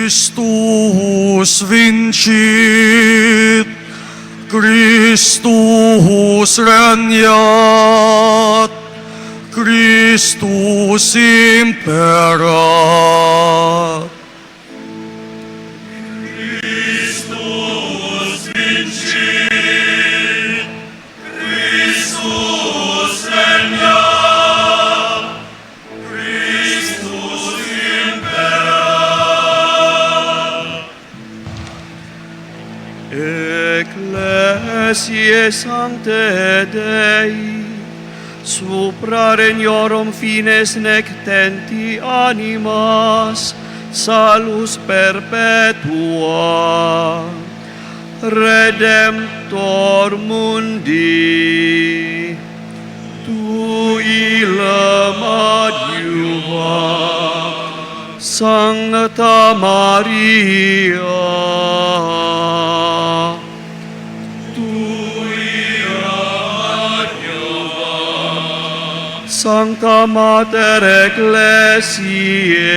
Christus vincit, Christus regnat, Christus imperat. Christus vincit, Christus regnat, Christus imperat. Ecclesiae Sanctae Dei, supra regnorum fines nectenti animas, salus perpetua, Redemptor mundi, tu illam adiuva, Sancta Maria, Sancta Mater Ecclesiae,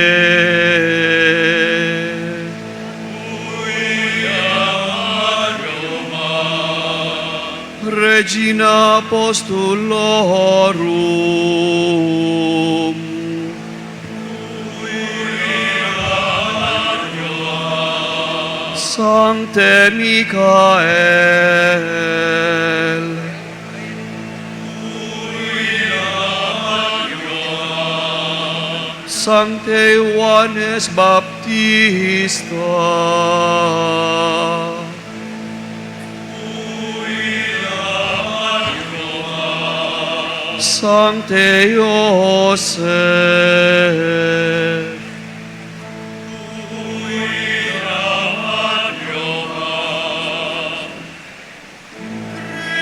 Regina Apostulorum, Sancte Michael, Sancte Ioannes Baptista, Sancte Joseph,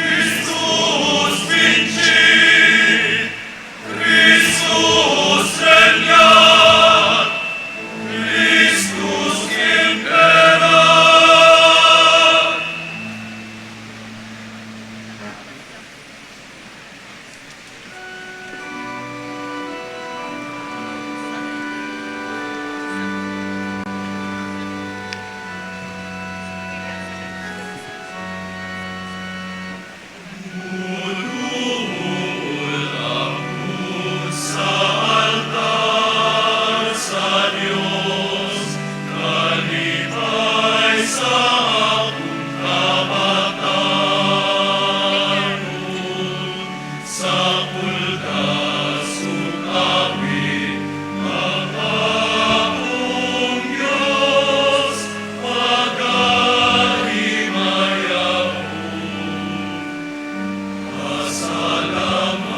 Christus vincit, Christus regnat, Christus imperat. Sa altar sa Diyos, kalipay sa akong kabatanon. Sa kultas sukawin ang akong Diyos, pagkahimayaw. Pasalamatan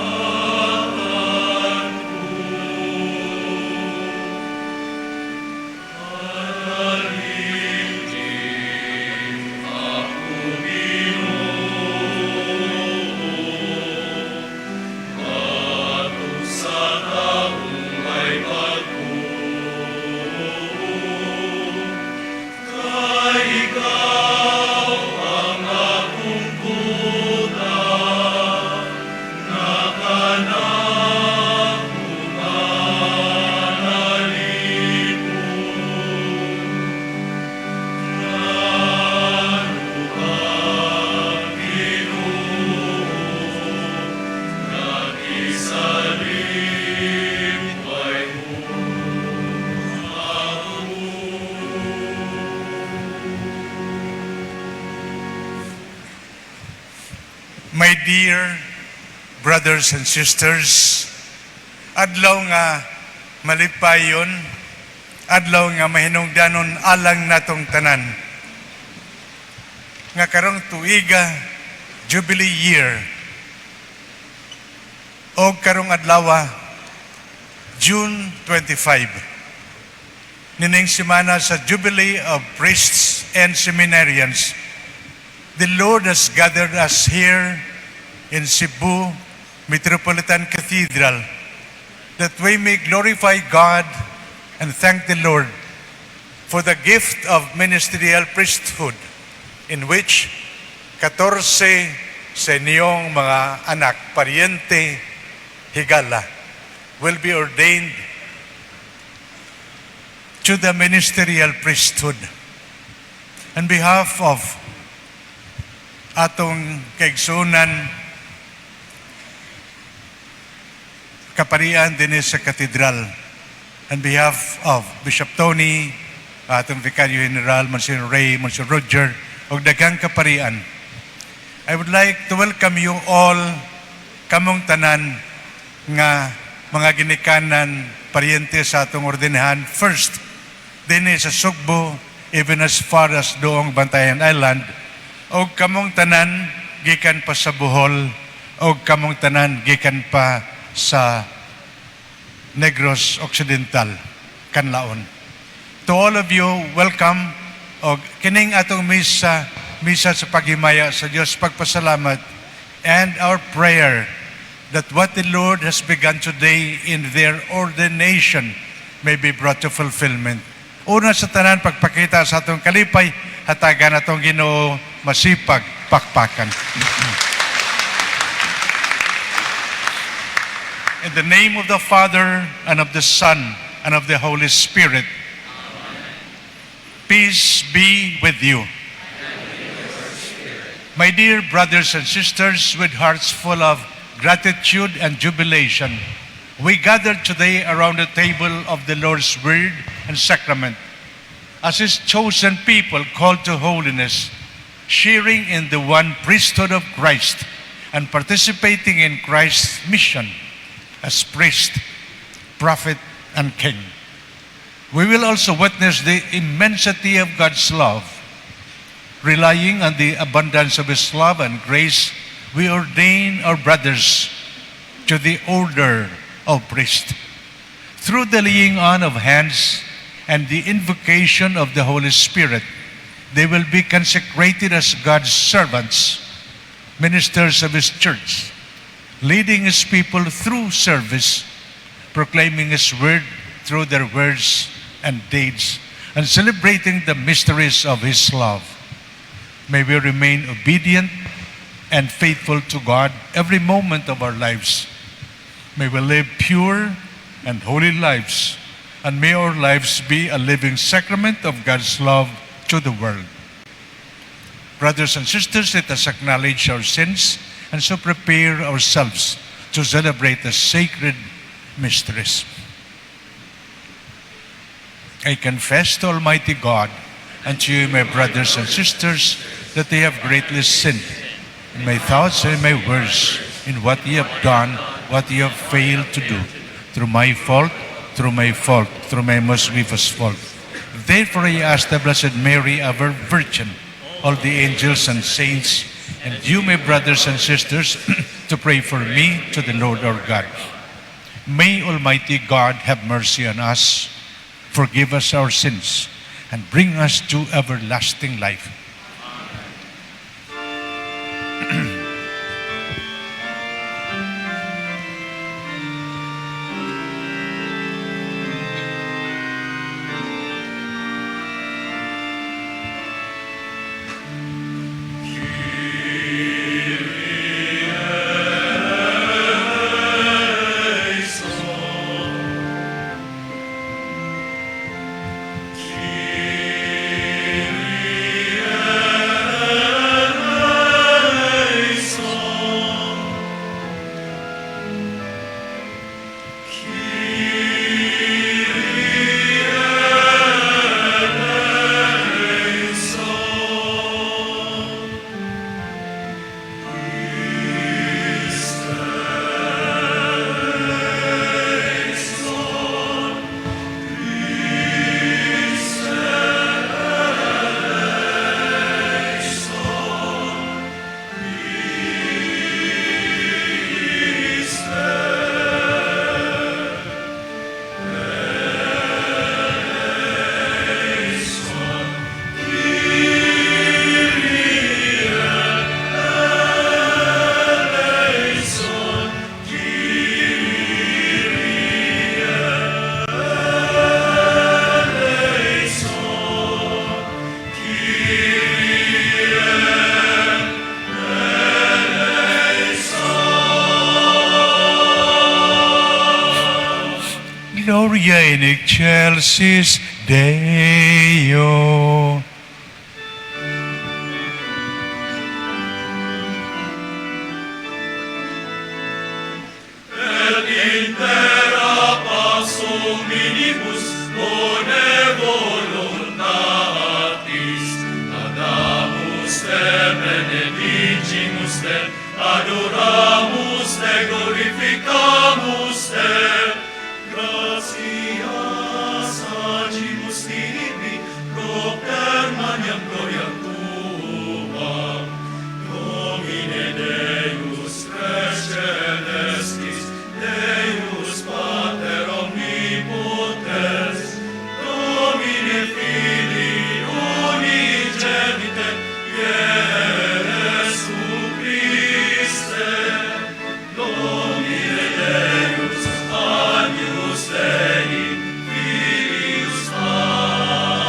My dear brothers and sisters, adlaw nga malipayon, adlaw nga mahinungdanon alang natong tanan. Nga karong tuiga, Jubilee year, o karong adlawa, June 25. Nining semana sa Jubilee of Priests and Seminarians, the Lord has gathered us here in CEBU Metropolitan Cathedral that we may glorify God and thank the Lord for the gift of ministerial priesthood in which 14 sa inyong mga anak, pariente, higala will be ordained to the ministerial priesthood. On behalf of atong kaigsunan kaparian din sa Cathedral, on behalf of Bishop Tony, atong Vicario General, Monsignor Ray, Monsignor Roger, o daghang kaparian, I would like to welcome you all, kamong tanan nga mga ginikanan, paryente sa atong ordinahan. First, din sa Sugbo, even as far as doong Bantayan Island, o kamong tanan gikan pa sa Bohol, o kamong tanan gikan pa sa Negros Occidental, Canlaon. To all of you, welcome. O kining atong misa sa paghimaya sa Dios, pagpasalamat, and our prayer that what the Lord has begun today in their ordination may be brought to fulfillment. Una sa tanan, pagpakita sa atong kalipay, hatagan atong Ginoo masipag pakpakan. In the name of the Father, and of the Son, and of the Holy Spirit. Amen. Peace be with you. My dear brothers and sisters, with hearts full of gratitude and jubilation, we gather today around the table of the Lord's Word and Sacrament as His chosen people called to holiness, sharing in the one priesthood of Christ and participating in Christ's mission as priest, prophet, and king. We will also witness the immensity of God's love. Relying on the abundance of His love and grace, we ordain our brothers to the order of priest. Through the laying on of hands and the invocation of the Holy Spirit, they will be consecrated as God's servants, ministers of His church, leading His people through service, proclaiming His word through their words and deeds, and celebrating the mysteries of His love. May we remain obedient and faithful to God every moment of our lives. May we live pure and holy lives, and may our lives be a living sacrament of God's love to the world. Brothers and sisters, let us acknowledge our sins and so prepare ourselves to celebrate the sacred mysteries. I confess to Almighty God and to you, my brothers and sisters, that I have greatly sinned in my thoughts and in my words, in what ye have done, what ye have failed to do, through my fault, through my most grievous fault. Therefore I ask the Blessed Mary, our Virgin, all the angels and saints, and you, my brothers and sisters, to pray for me to the Lord our God. May Almighty God have mercy on us, forgive us our sins, and bring us to everlasting life. Gloria in excelsis Deo. Et intera passo minibus bone voluntatis, adamus te, benedicimus te, adoramus te, glorificamus te, gratias agimus tibi, propter maniam gloriam tuam, Domine Deus res celestis, Deus Pater omnipotens, Domine Filii unigenite, Iesu Christe, Domine Deus, Agnus Dei, Filius Patris.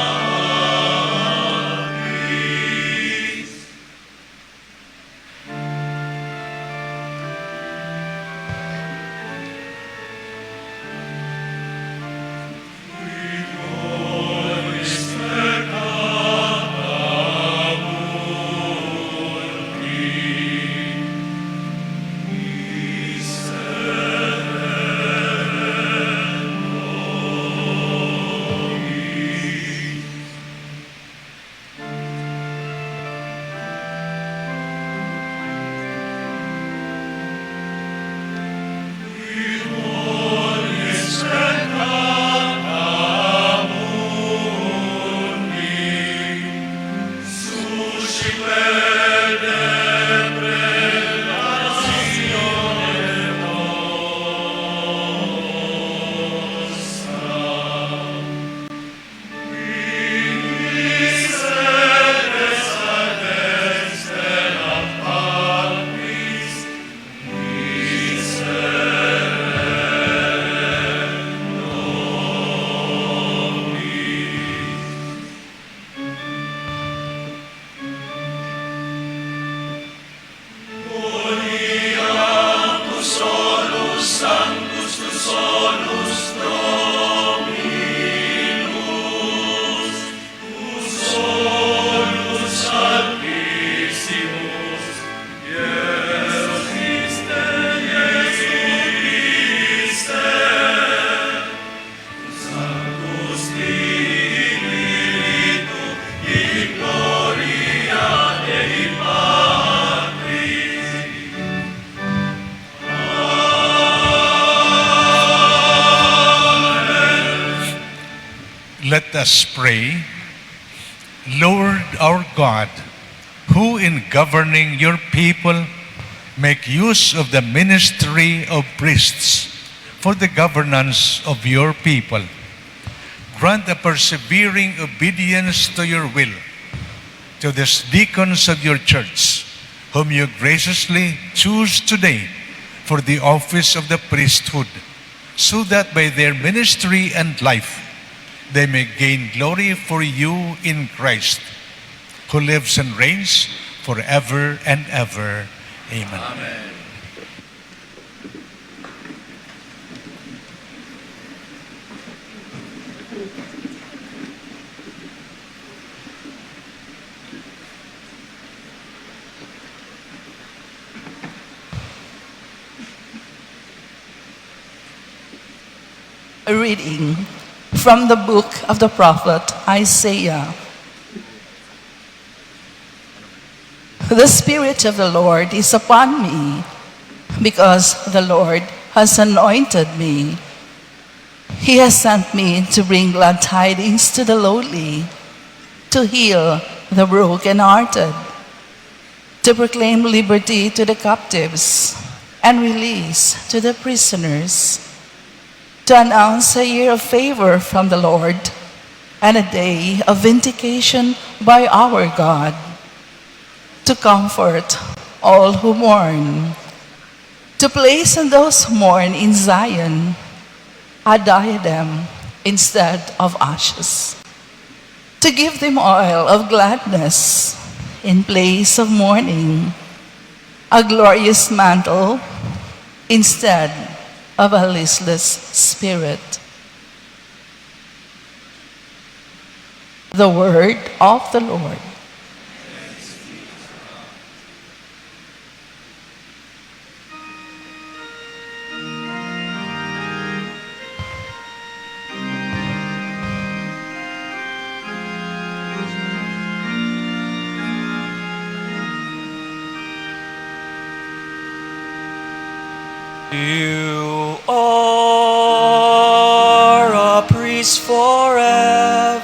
Let us pray. Lord our God, who in governing your people make use of the ministry of priests for the governance of your people, grant a persevering obedience to your will to the deacons of your church, whom you graciously choose today for the office of the priesthood, so that by their ministry and life they may gain glory for you in Christ, who lives and reigns forever and ever. Amen. Amen. A reading from the book of the prophet Isaiah. The Spirit of the Lord is upon me, because the Lord has anointed me. He has sent me to bring glad tidings to the lowly, to heal the brokenhearted, to proclaim liberty to the captives and release to the prisoners, to announce a year of favor from the Lord and a day of vindication by our God, to comfort all who mourn, to place on those who mourn in Zion a diadem instead of ashes, to give them oil of gladness in place of mourning, a glorious mantle instead of a listless spirit. The word of the Lord. You are a priest forever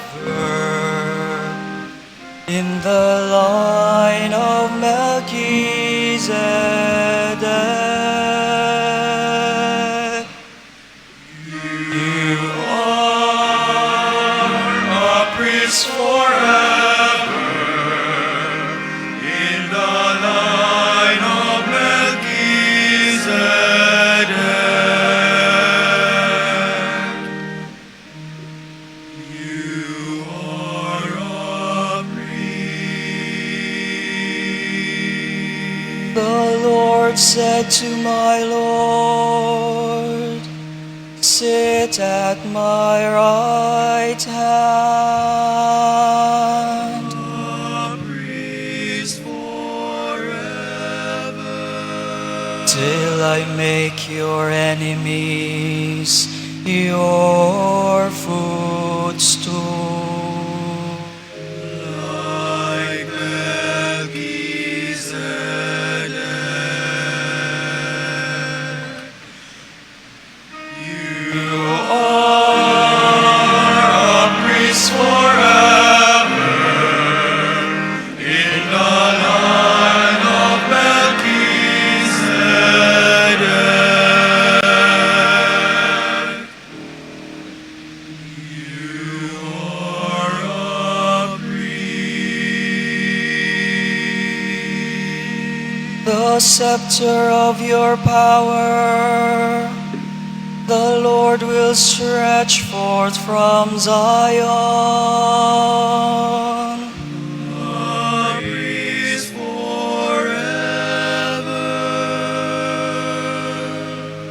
in the line of Melchizedek. You are a priest forever in the line of Melchizedek. You are a priest. The Lord said to my Lord, sit at my right hand. A priest forever. Till I make your enemies your footstool. Like Melchizedek. You are a priest forever in the line of Melchizedek. You are a priest. The scepter of your power, the Lord will stretch forth from Zion. A priest forever.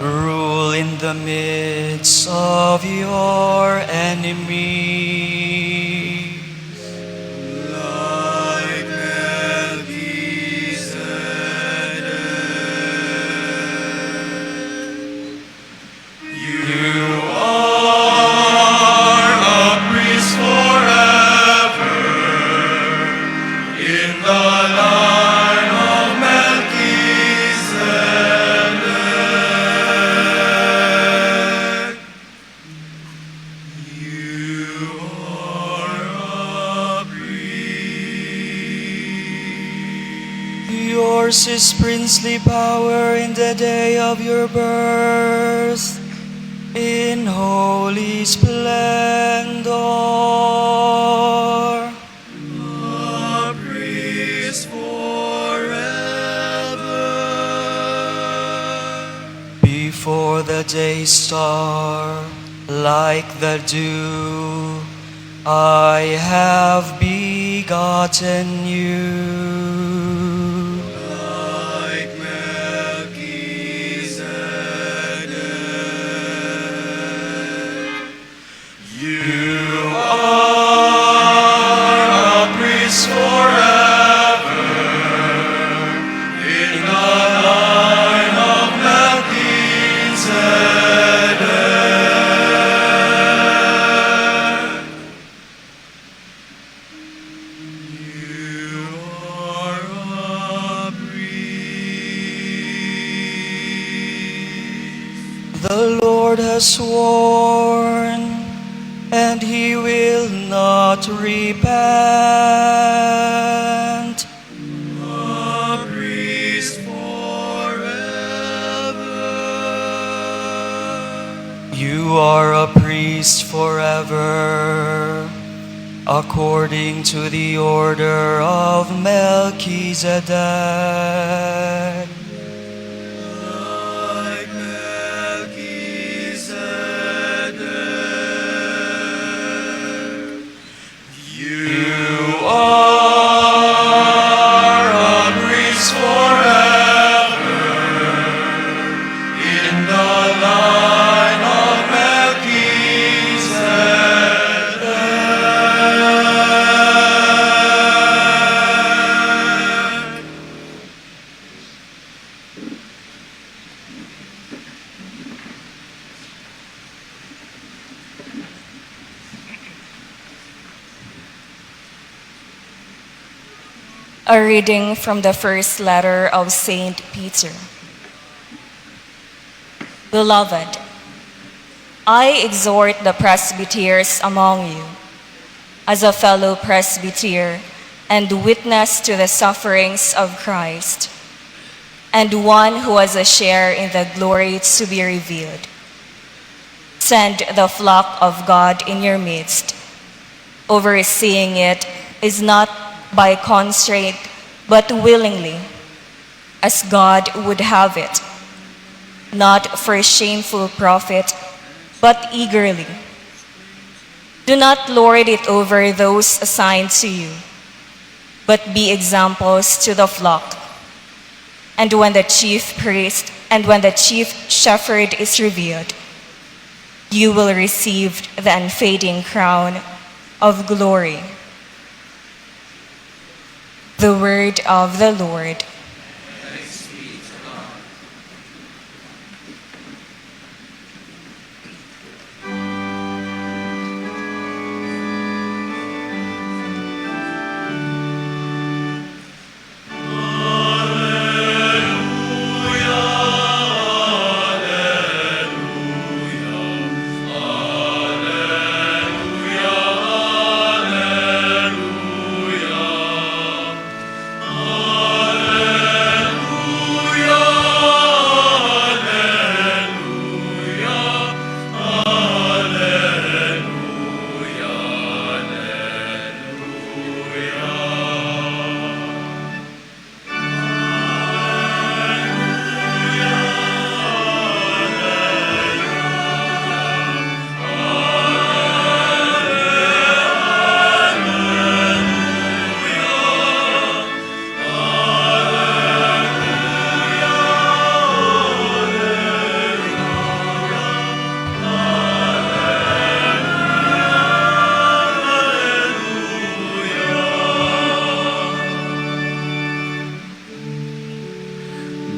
Rule in the midst of your enemies. Like Melchizedek. You are a priest forever in the line of Melchizedek. You are a priest. Yours is princely power in the day of your birth, in holy splendor. A priest forever. Before the day star, like the dew, I have begotten you. Like Melchizedek. You are a priest forever in the line of Melchizedek. You are a priest. The Lord has sworn, and he will not repent. A priest forever. You are a priest forever, according to the order of Melchizedek. Like Melchizedek. You are a priest forever in the line of Melchizedek. A reading from the first letter of Saint Peter. Beloved, I exhort the presbyters among you, as a fellow presbyter and witness to the sufferings of Christ, and one who has a share in the glory to be revealed. Send the flock of God in your midst. Overseeing it is not by constraint, but willingly, as God would have it, not for shameful profit, but eagerly. Do not lord it over those assigned to you, but be examples to the flock. And when the chief priest and when the chief shepherd is revealed, you will receive the unfading crown of glory. The word of the Lord. Thanks be to God.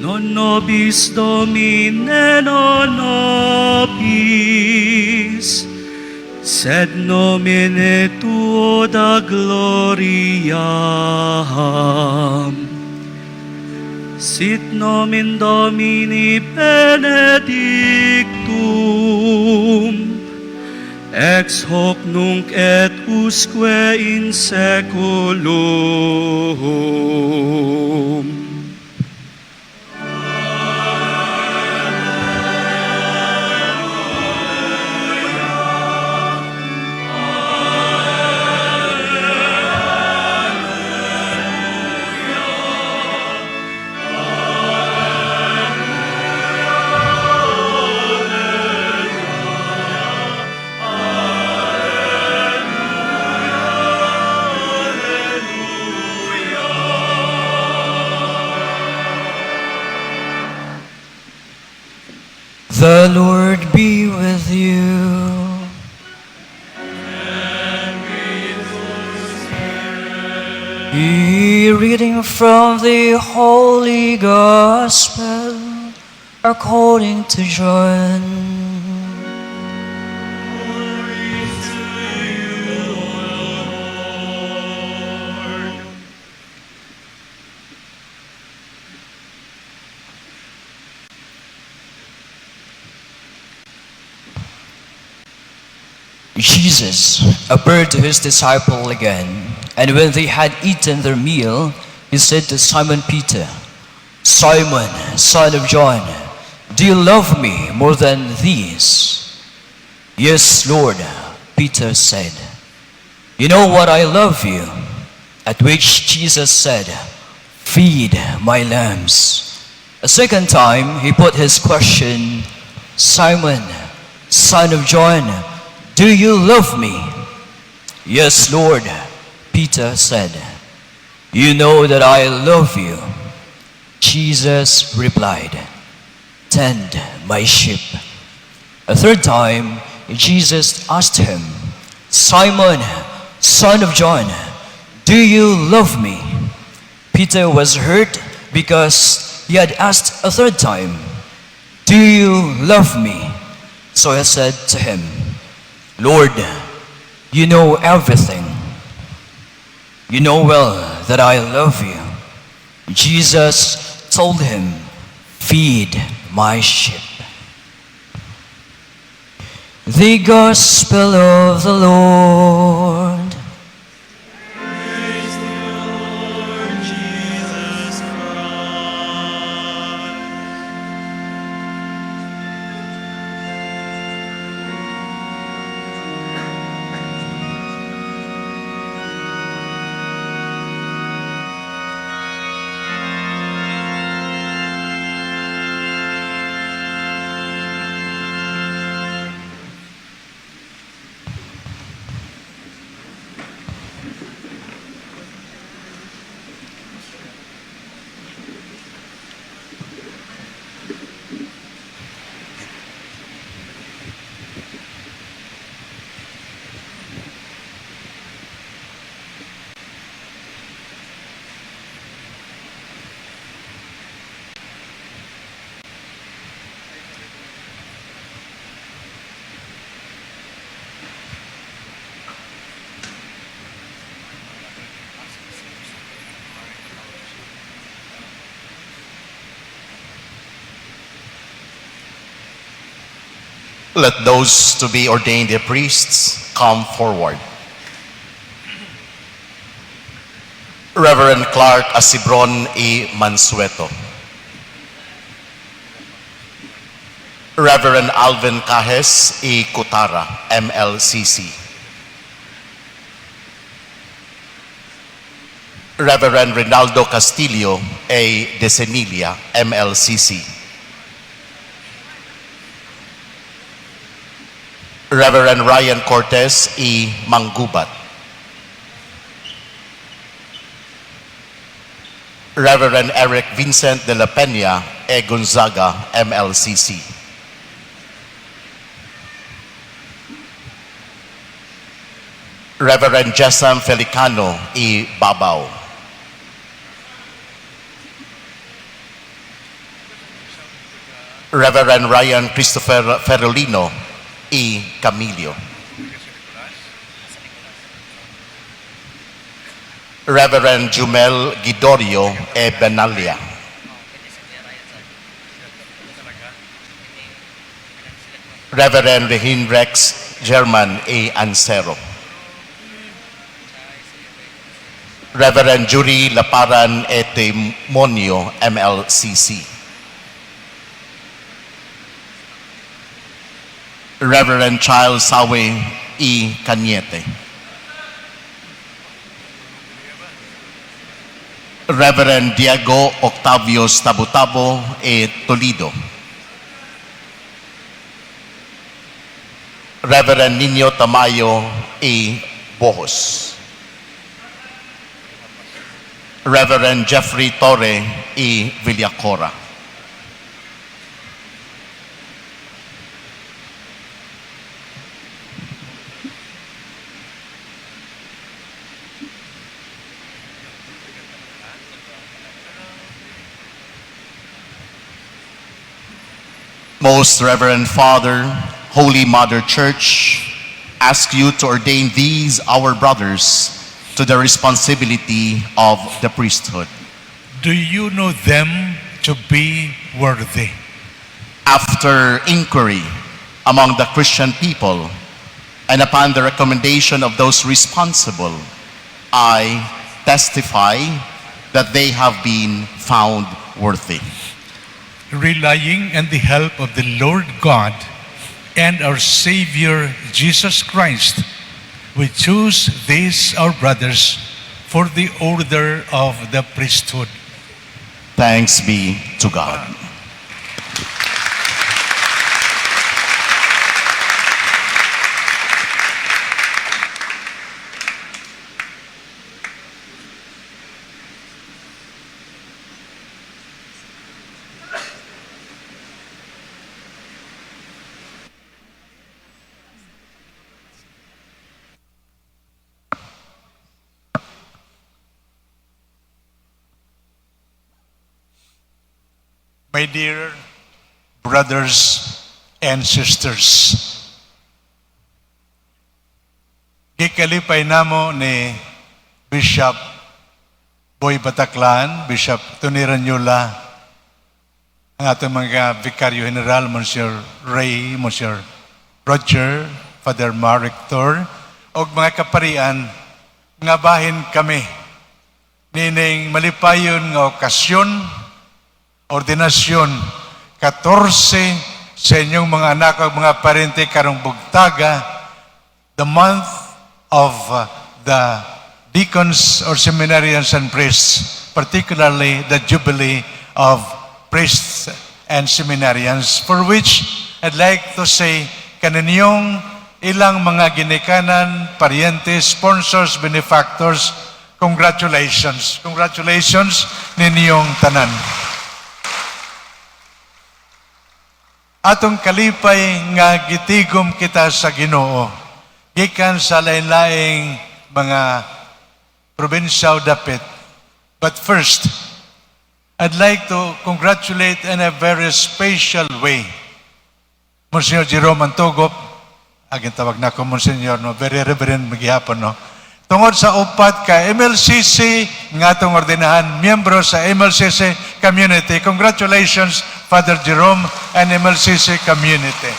Non nobis Domine, non nobis, sed nomine Tuo da gloriam. Sit nomen Domini benedictum, ex hoc nunc et usque in saeculum. The Lord be with you. A reading from the Holy Gospel according to John. Jesus appeared to his disciple again, and when they had eaten their meal, he said to Simon Peter, "Simon, son of John, do you love me more than these?" "Yes, Lord," Peter said. "You know what I love you." At which Jesus said, "Feed my lambs." A second time he put his question, "Simon, son of John, do you love me?" "Yes, Lord," Peter said. "You know that I love you." Jesus replied, "Tend my sheep." A third time, Jesus asked him, "Simon, son of John, do you love me?" Peter was hurt because he had asked a third time, "Do you love me?" So he said to him, "Lord, you know everything. You know well that I love you. Jesus told him, feed my sheep. The Gospel of the Lord. Praise the Lord Jesus Christ. Let those to be ordained priests come forward. Reverend Clark Asibron E. Mansueto. Reverend Alvin Cajes E. Cutara, MLCC. Reverend Rinaldo Castillo A. Desemilia, MLCC. Reverend Ryan Cortez E. Manggubat. Reverend Eric Vincent de la Peña E. Gonzaga, MLCC. Reverend Jessam Felicano E. Babao. Reverend Ryan Christopher Ferolino E. Camilio. Reverend Jumel Gidorio E. Benalia. Reverend Rehin Rex German E. Ansero. Reverend Jury Laparan E. Timonio, MLCC. Reverend Charles Sawe E. Cañete. Reverend Diego Octavios Tabutabo E. Toledo. Reverend Nino Tamayo E. Bohos. Reverend Jeffrey Torre E. Villacora. Most Reverend Father, Holy Mother Church, ask you to ordain these our brothers to the responsibility of the priesthood. Do you know them to be worthy? After inquiry among the Christian people and upon the recommendation of those responsible, I testify that they have been found worthy. Relying on the help of the Lord God and our Savior Jesus Christ, we choose these our brothers for the order of the priesthood. Thanks be to God. My dear brothers and sisters, gikalipay namo ni Bishop Boy Bataclan, Bishop Tony Ranyula, ang atong mga Vicario General, Monsieur Ray, Monsieur Roger, Father Mark Rector, o mga kaparian, nga bahin kami, nining malipayon nga okasyon, ordinasyon, 14 sa inyong mga anak o mga parente karong bugtaga, the month of the deacons or seminarians and priests, particularly the jubilee of priests and seminarians, for which I'd like to say kaninyong ilang mga ginikanan, parientes, sponsors, benefactors, congratulations. Congratulations ninyong tanan. Atong kalipay nga gitigom kita sa Ginoo, gikan sa lain-laing mga probinsya o dapit. But first, I'd like to congratulate in a very special way Monsignor Jerome Antogop, aging tawag na ko Monsignor, no? Very reverend magyapon, no? Tungod sa upat ka MLCC nga itong ordinahan, miyembro sa MLCC community. Congratulations, Father Jerome and MLCC community.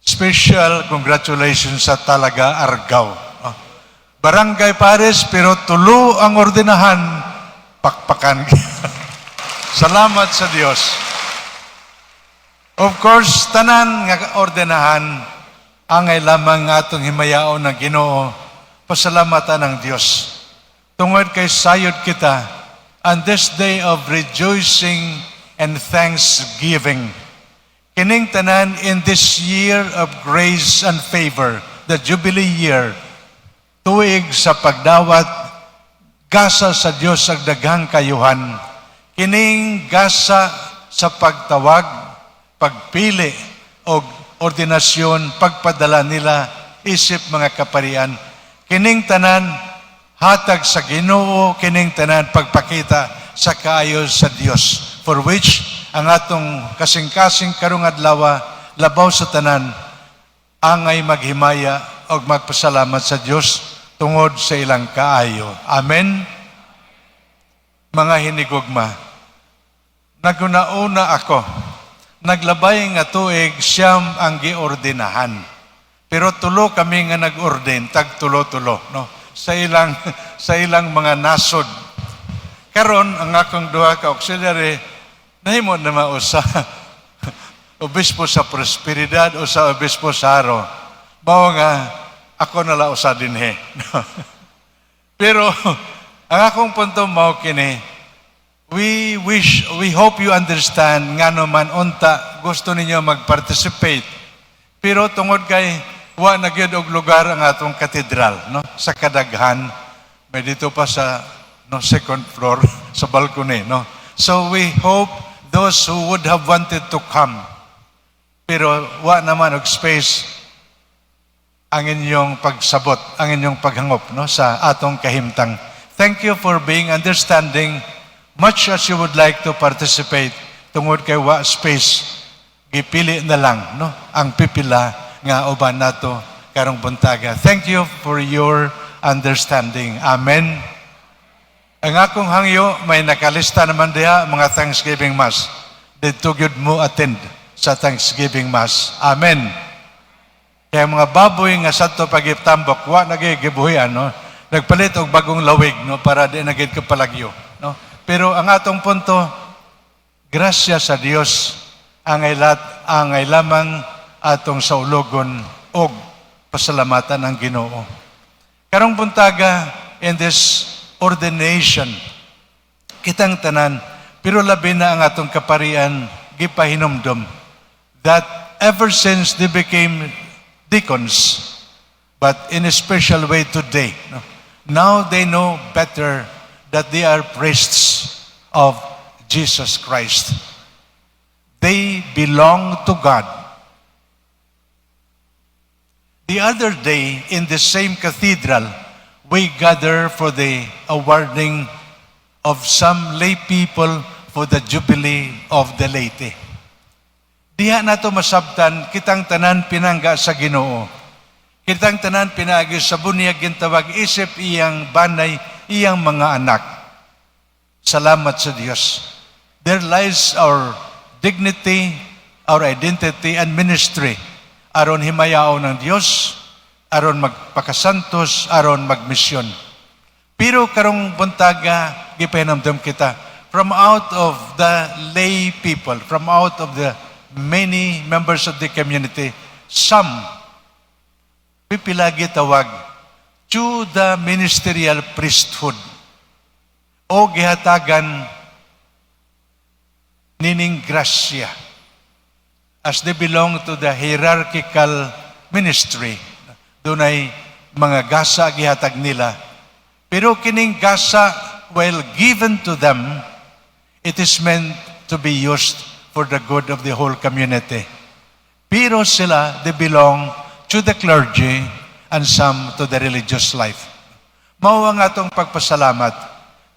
Special congratulations sa Talaga Argao. Barangay Pares, pero tulo ang ordinahan, pakpakan. Salamat sa Diyos. Of course, tanan nga ordinahan, angay lamang nga atong himayao ng Ginoo, pasalamatan ng Diyos. Tungod kay sayod kita, on this day of rejoicing and thanksgiving, kining tanan in this year of grace and favor, the Jubilee year, tuig sa pagdawat, gasa sa Diyos ang daghang kayuhan, kining gasa sa pagtawag, pagpili, o ordinasyon, pagpadala nila, isip mga kaparian, kining tanan, hatag sa Ginoo, kining tanan, pagpakita sa kaayo sa Diyos, for which, ang atong kasing-kasing karong adlaw, labaw sa tanan, angay maghimaya o magpasalamat sa Diyos tungod sa ilang kaayo. Amen? Mga hinigugma, naguna-una ako, naglabay nga tuig siyam ang giordinahan. Pero tulo kami nga nag-ordain, tag-tulo-tulo, no? Sa ilang mga nasod. Karon ang akong duha ka auxiliary, nahimo na mausa. Obispo sa Prosperidad o sa Obispo sa Haro. Bawa nga, ako nala usa dinhi. Pero, ang akong punto mao kini, we hope you understand nga naman unta gusto ninyo mag-participate. Pero tungod kay wa na gyud og lugar ang atong cathedral, no? Sa kadaghan may dito pa sa second floor sa balcony, no? So we hope those who would have wanted to come pero wa naman og space ang inyong pagsabot, ang inyong paghangop, no, sa atong kahimtang. Thank you for being understanding. Much as you would like to participate, tungod kay wa space, gipili na lang, no, ang pipila nga uban nato karong buntaga. Thank you for your understanding. Amen. Ang akong hangyo, may nakalista naman diha mga Thanksgiving Mass. Dito gyud mo attend sa Thanksgiving Mass. Amen. Kaya mga baboy nga sadto pagitambok, wa nagigibuhian, no, nagpalit og bagong lawig, no, para di nagid kapalagyo, no. Pero ang atong punto, grasya sa Dios angay lamang atong saulogon og pasalamatan ang Ginoo. Karong buntaga in this ordination, kitang tanan, pero labi na ang atong kaparian gipahinumdom that ever since they became deacons, but in a special way today, no, now they know better that they are priests of Jesus Christ. They belong to God. The other day, in the same cathedral, we gather for the awarding of some lay people for the Jubilee of the Leyte. Diha na to masabtan, kitang tanan pinangga sa Ginoo. Kitang tanan pinaagi sa bunyag gintawag isip iyang banay, iyang mga anak. Salamat sa Dios. Their lives, our dignity, our identity, and ministry aron himayao ng Dios, aron magpakasantos, aron magmisyon. Pero karong buntaga, gipahinamdam kita, from out of the lay people, from out of the many members of the community, some pipilagi tawag to the ministerial priesthood o gihatagan nining grasya as they belong to the hierarchical ministry. Dunay mga gasa gihatag nila. Pero kining gasa, while given to them, it is meant to be used for the good of the whole community. Pero sila, they belong to the clergy and some to the religious life. Mao ang atong pagpasalamat.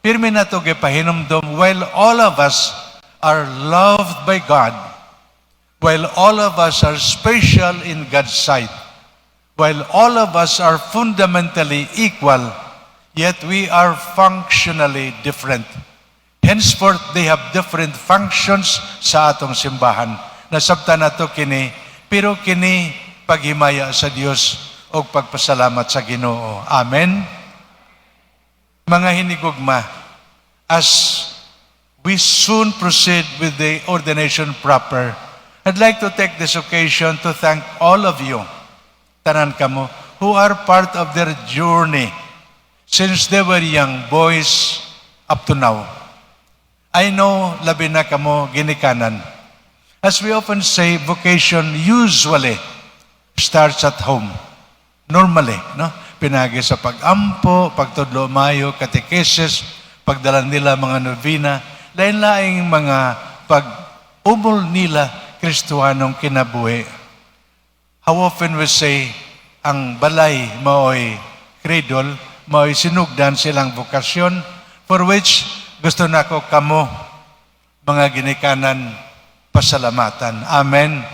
Pirmi na ito gipahinumdom while all of us are loved by God, while all of us are special in God's sight, while all of us are fundamentally equal, yet we are functionally different. Henceforth, they have different functions sa atong simbahan. Nasabtan nato kini, pero kini paghimaya sa Dios o pagpasalamat sa Ginoo. Amen. Mga hinigugma, as we soon proceed with the ordination proper, I'd like to take this occasion to thank all of you, tanan kamo, who are part of their journey since they were young boys up to now. I know labi na kamo ginikanan. As we often say, vocation usually starts at home. Normally, no? Pinagi sa pag-ampo, pagtudlo mayo, catechesis, pagdala nila mga novena, lain-laing mga pag-umol nila Kristuhanong kinabuhi. How often we say, ang balay mao'y cradle, mao'y sinugdan silang vokasyon, for which gusto na ko kamo, mga ginikanan, pasalamatan. Amen.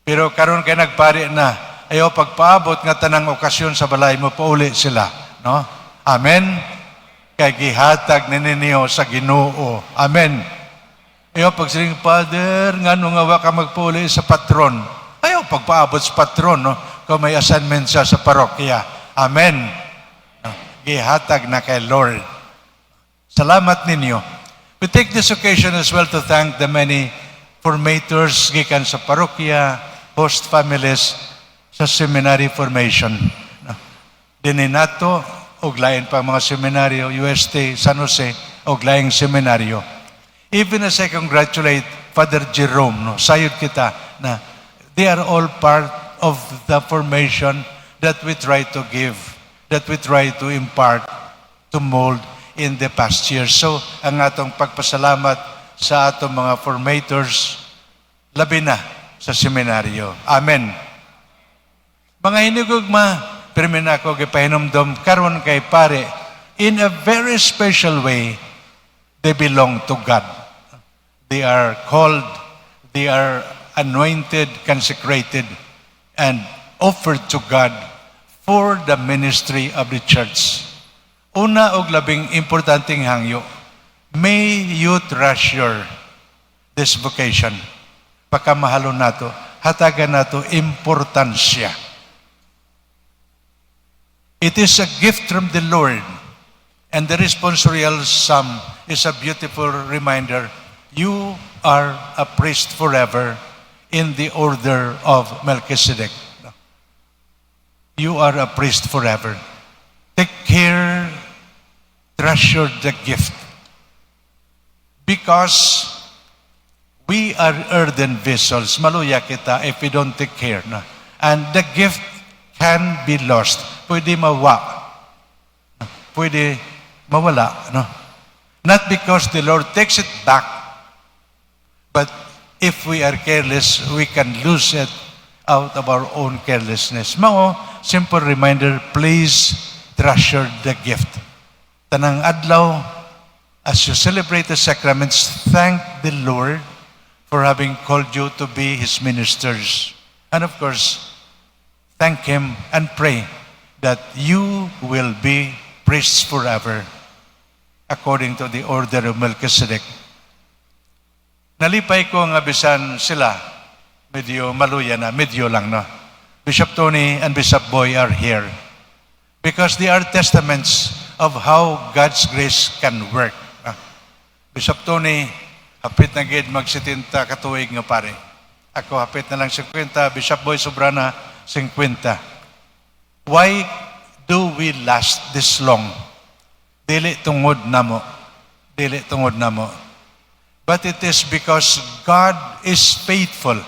Pero karon kay nagpari na, ayaw pagpaabot nga tanang okasyon sa balay mo, pauli sila. No? Amen. Kay gihatag ninyo sa Ginoo. Amen. Ayaw pagsiling, Father, nga nung nga ka magpauli sa patron. Ayaw pagpaabot sa patron, no? Kung may assignment siya sa parokya. Amen. No? Gihatag na kay Lord. Salamat ninyo. We take this occasion as well to thank the many formators gikan sa parokya, host families, sa seminary formation. Dininato, og lain pa mga seminaryo, UST, San Jose, og laing seminaryo. Even as I congratulate Father Jerome, no, sayod kita na they are all part of the formation that we try to give, that we try to impart, to mold in the past years. So, ang atong pagpasalamat sa atong mga formators, labi na sa seminaryo. Amen. Mga hinigugma, pirmi na ako gipahinumdom karon kay pare, in a very special way, they belong to God. They are called, they are anointed, consecrated, and offered to God for the ministry of the church. Una og labing importanteng hangyo, may you treasure this vocation. Pagkamahalo nato, hatagan nato importansya. It is a gift from the Lord, and the responsorial psalm is a beautiful reminder. You are a priest forever in the order of Melchizedek. You are a priest forever. Take care, treasure the gift. Because we are earthen vessels. Maluya kita if we don't take care. No? And the gift can be lost. Pwede pwede mawala. No? Not because the Lord takes it back, but if we are careless, we can lose it out of our own carelessness. Mao, simple reminder, please treasure the gift. Tanang adlaw, as you celebrate the sacraments, thank the Lord for having called you to be His ministers. And of course, thank Him, and pray that you will be priests forever according to the order of Melchizedek. Nalipay ko nga bisan sila, medyo maluya na, medyo lang, no? Bishop Tony and Bishop Boy are here because they are testaments of how God's grace can work. Bishop Tony, hapit na gid mag-70 katuig nga pare. Ako hapit na lang 50, Bishop Boy Sobrana 50. Why do we last this long? Dili tungod namo. Dili tungod namo. But it is because God is faithful.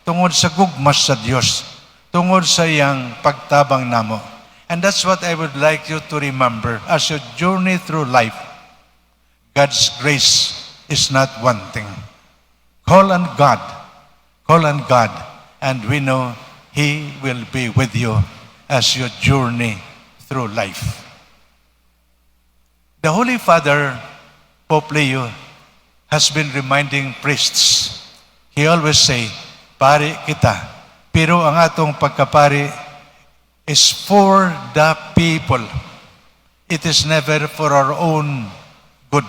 Tungod sa gugmas sa Dios. Tungod sa iyang pagtabang namo. And that's what I would like you to remember as you journey through life. God's grace is not wanting. Call on God. Call on God. And we know He will be with you as you journey through life. The Holy Father, Pope Leo, has been reminding priests. He always say, pari kita. Pero ang atong pagkapari is for the people. It is never for our own good.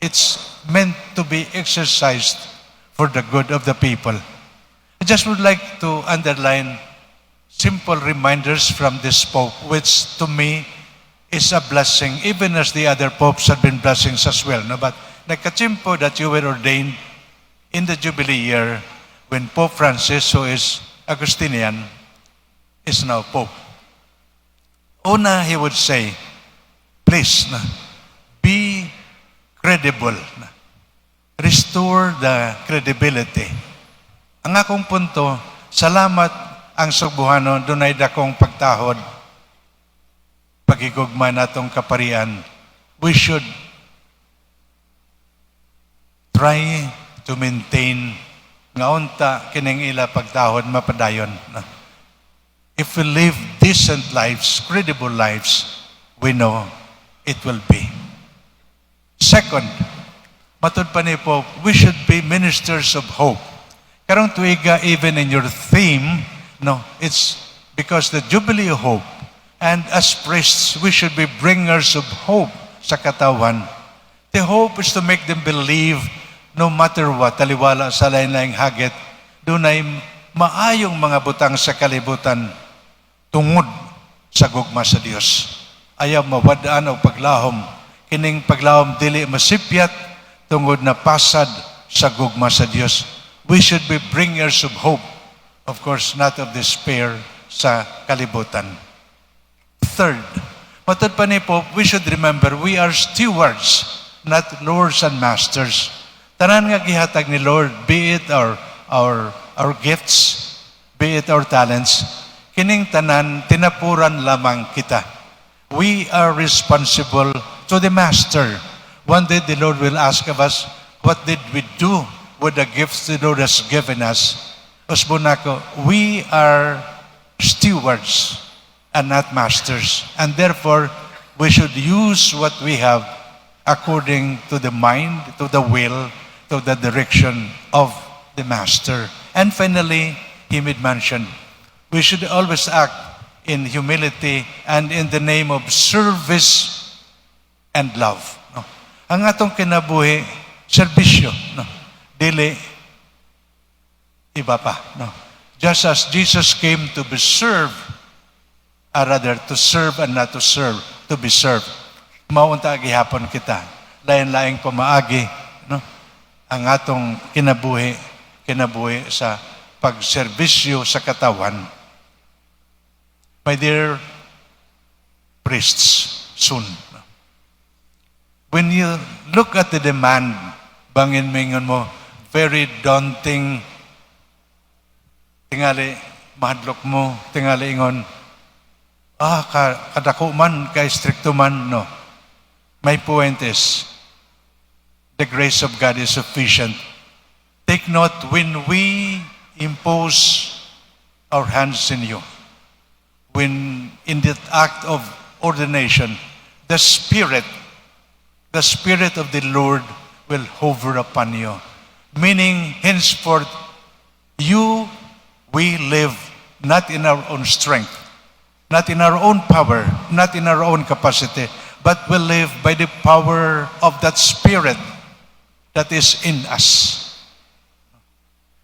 It's meant to be exercised for the good of the people. I just would like to underline simple reminders from this Pope, which to me is a blessing, even as the other popes have been blessings as well. No? But nagkachimpo that you were ordained in the Jubilee year when Pope Francis, who is Augustinian, is now Pope. Una, he would say, please, be credible. Restore the credibility. Ang akong punto, salamat ang Sugbuhanon, dunay dakong pagtahod, pagigugma natong kaparian. We should try to maintain nga unta kining ila pagtahod mapadayon. If we live decent lives, credible lives, we know it will be. Second, matud pa ni Pope, we should be ministers of hope. Karong tuiga, even in your theme, no, it's because the Jubilee of Hope. And as priests, we should be bringers of hope sa katawan. The hope is to make them believe no matter what, taliwala sa lain-laing hagit, dunay maayong mga butang sa kalibutan tungod sa gugma sa Dios. Ayaw mawadaan o paglahom. Kining paglahom dili masipyat tungod na pasad sa gugma sa Dios. We should be bringers of hope. Of course, not of despair sa kalibutan. Third, matud pa ni Pope, we should remember we are stewards, not lords and masters. Tanan nga gihatag ni Lord, be it our gifts, be it our talents, kining tanan tinapuran lamang kita. We are responsible to the Master. One day the Lord will ask of us, what did we do with the gifts the Lord has given us? Osbunako, we are stewards and not masters. And therefore, we should use what we have according to the mind, to the will, to the direction of the Master. And finally, he made mention, we should always act in humility and in the name of service and love. No? Ang atong kinabuhi, serbisyo. No? Dili, iba pa. No? Just as Jesus came to be served, or rather, to serve and not to serve, to be served. Maunta gihapon kita. Lain-laing pamaagi, no? Ang atong kinabuhi sa pagserbisyo sa katawan. My dear priests, soon. When you look at the demand, bangin mingon mo, very daunting, tingali, mahadlok mo, tingali ingon, kadako man, kay stricto man, no. My point is, the grace of God is sufficient. Take note, when we impose our hands in you, when in that act of ordination, the Spirit of the Lord will hover upon you. Meaning, henceforth, we live not in our own strength, not in our own power, not in our own capacity, but we live by the power of that Spirit that is in us.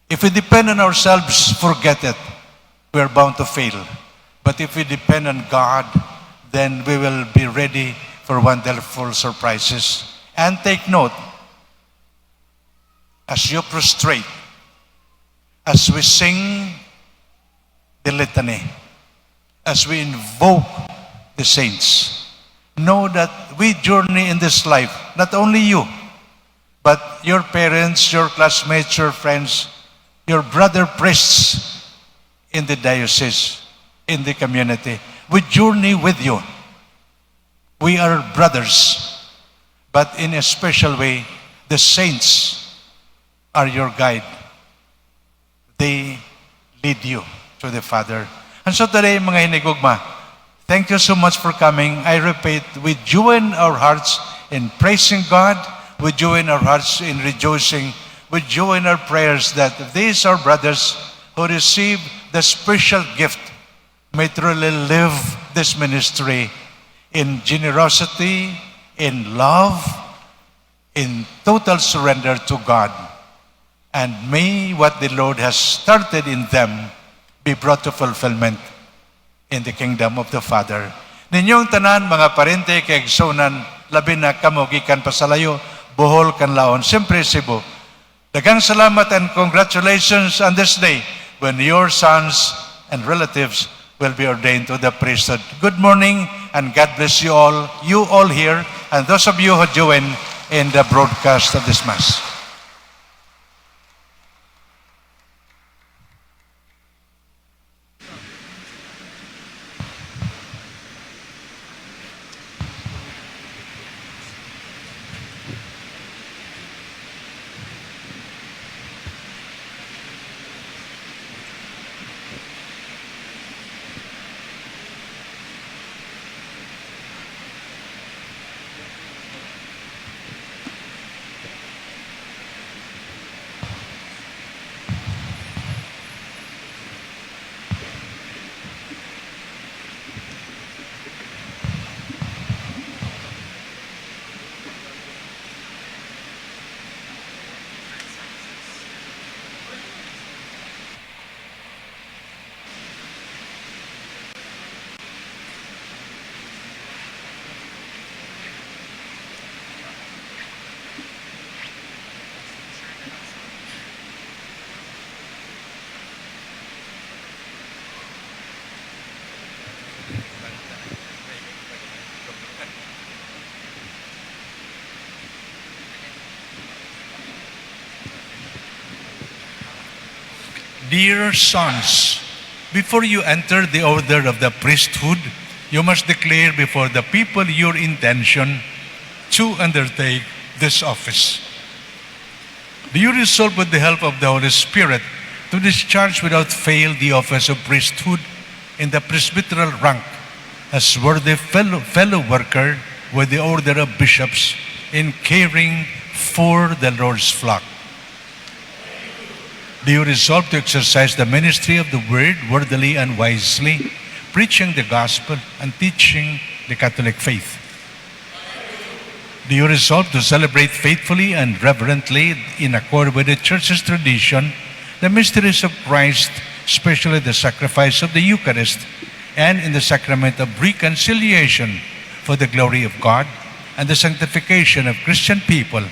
If we depend on ourselves, forget it. We are bound to fail. But if we depend on God, then we will be ready for wonderful surprises. And take note, as you prostrate, as we sing the litany, as we invoke the saints, know that we journey in this life, not only you, but your parents, your classmates, your friends, your brother priests in the diocese, in the community. We journey with you. We are brothers, but in a special way, the saints are your guide. They lead you to the Father. And so today, mga hinigugma, thank you so much for coming. I repeat, we join our hearts in praising God. We join our hearts in rejoicing. We join our prayers that these are brothers who receive the special gift may truly live this ministry in generosity, in love, in total surrender to God. And may what the Lord has started in them be brought to fulfillment in the kingdom of the Father. Ninyong tanan, mga parente, kaigsunan, labi na kamugikan pasalayo, Bohol, Canlaon, siyempre Cebu. Daghang salamat and congratulations on this day when your sons and relatives will be ordained to the priesthood. Good morning and God bless you all here, and those of you who join in the broadcast of this Mass. Dear sons, before you enter the order of the priesthood, you must declare before the people your intention to undertake this office. Do you resolve with the help of the Holy Spirit to discharge without fail the office of priesthood in the presbyteral rank as worthy fellow worker with the order of bishops in caring for the Lord's flock? Do you resolve to exercise the ministry of the Word worthily and wisely, preaching the gospel and teaching the Catholic faith? Do you resolve to celebrate faithfully and reverently, in accord with the Church's tradition, the mysteries of Christ, especially the sacrifice of the Eucharist, and in the sacrament of reconciliation for the glory of God and the sanctification of Christian people?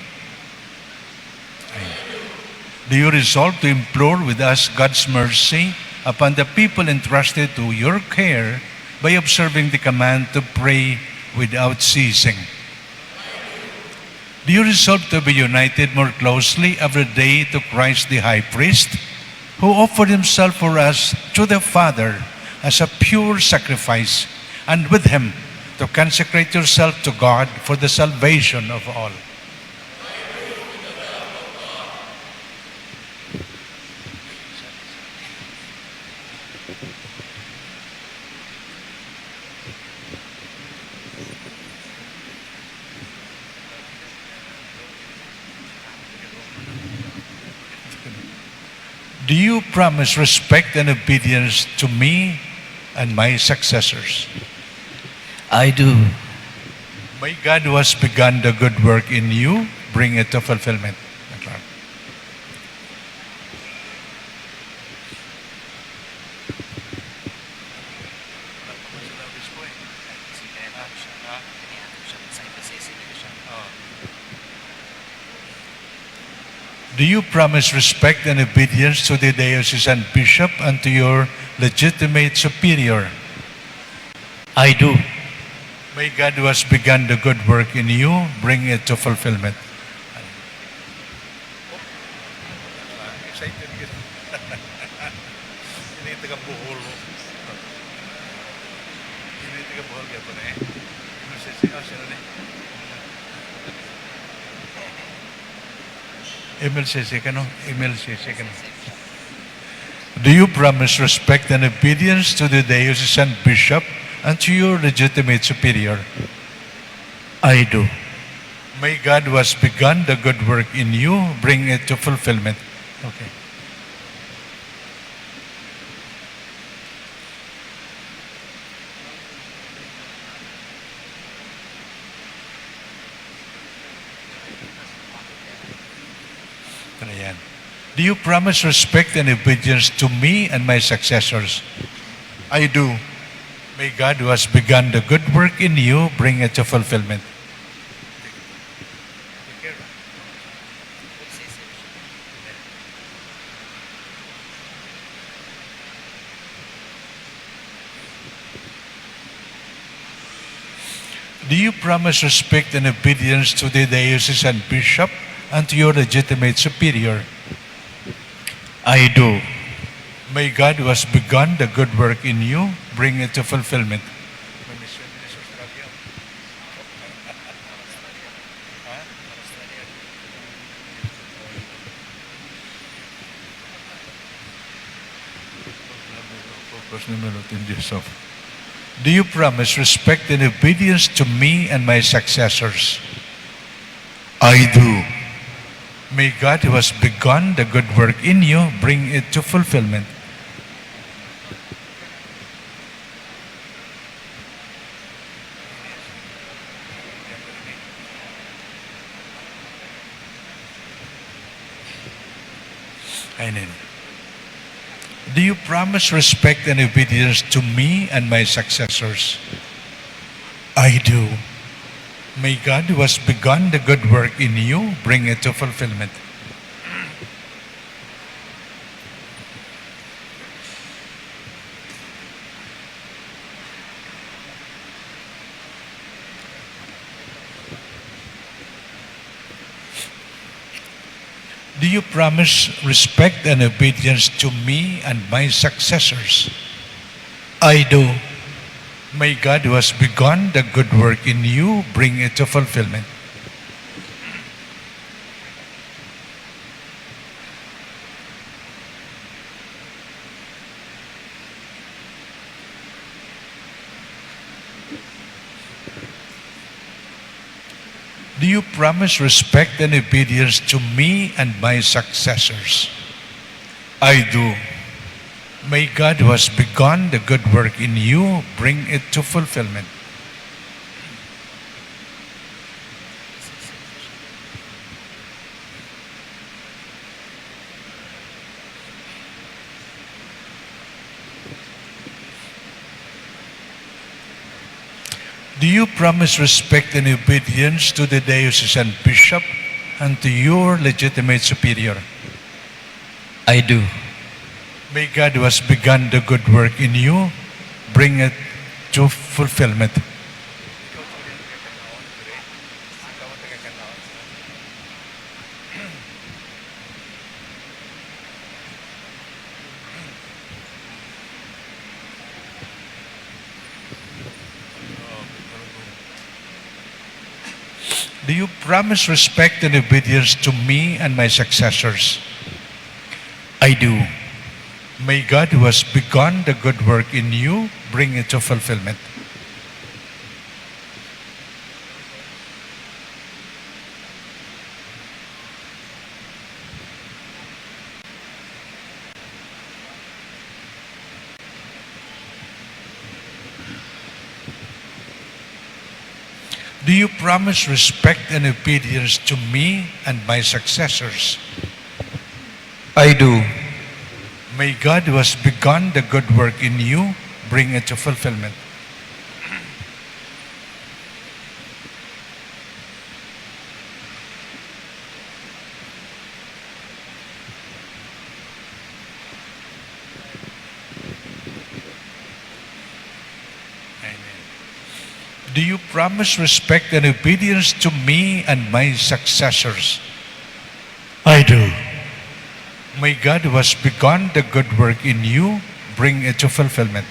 Do you resolve to implore with us God's mercy upon the people entrusted to your care by observing the command to pray without ceasing? Do you resolve to be united more closely every day to Christ the High Priest, who offered himself for us to the Father as a pure sacrifice, and with him to consecrate yourself to God for the salvation of all? Do you promise respect and obedience to me and my successors? I do. May God who has begun the good work in you bring it to fulfillment. Do you promise respect and obedience to the diocesan bishop and to your legitimate superior? I do. May God who has begun the good work in you bring it to fulfillment. Do you promise respect and obedience to the diocesan bishop and to your legitimate superior? I do. May God who has begun the good work in you bring it to fulfillment. Okay. Ayan. Do you promise respect and obedience to me and my successors? I do. May God who has begun the good work in you bring it to fulfillment. Do you promise respect and obedience to the diocesan bishop and to your legitimate superior? I do. May God who has begun the good work in you bring it to fulfillment. Do you promise respect and obedience to me and my successors? I do. May God who has begun the good work in you bring it to fulfillment. Amen. Do you promise respect and obedience to me and my successors? I do. May God who has begun the good work in you bring it to fulfillment. Do you promise respect and obedience to me and my successors? I do. May God who has begun the good work in you bring it to fulfillment. Do you promise respect and obedience to me and my successors? I do. May God who has begun the good work in you bring it to fulfillment. Do you promise respect and obedience to the diocesan bishop and to your legitimate superior? I do. May God who has begun the good work in you bring it to fulfillment. Do you promise respect and obedience to me and my successors? I do. May God who has begun the good work in you bring it to fulfillment. Do you promise respect and obedience to me and my successors? I do. May God who has begun the good work in you bring it to fulfillment. Do you promise respect and obedience to me and my successors? I do. May God who has begun the good work in you bring it to fulfillment.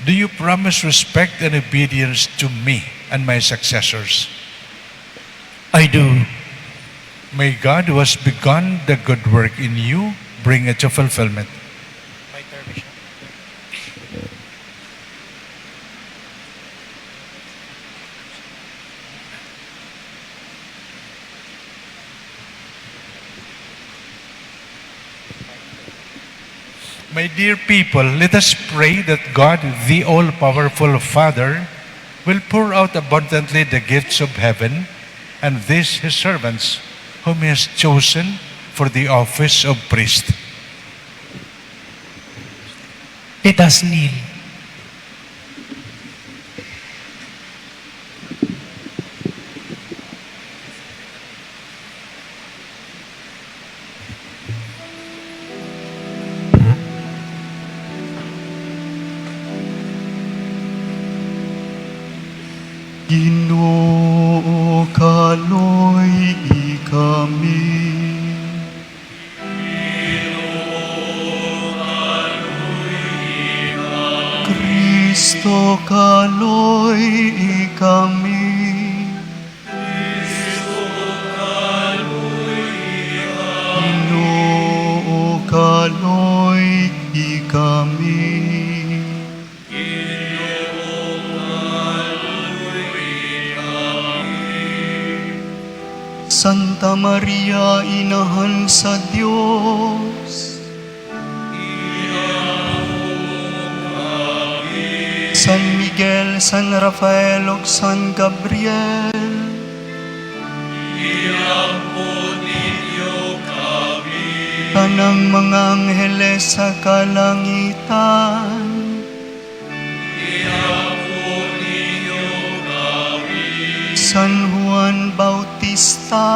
Do you promise respect and obedience to me and my successors? I do. May God who has begun the good work in you bring it to fulfillment. My dear people, let us pray that God, the all-powerful Father, will pour out abundantly the gifts of heaven and these His servants whom He has chosen for the office of priest. Let us kneel. Ginoo, kaloy kami. Kristo, kaloy kami. Ginoo, kaloy kami. Santa Maria, Inahan sa Diyos. San Miguel, San Rafael, ug San Gabriel. Tanang mga angheles sa kalangitan. San Juan Bautista.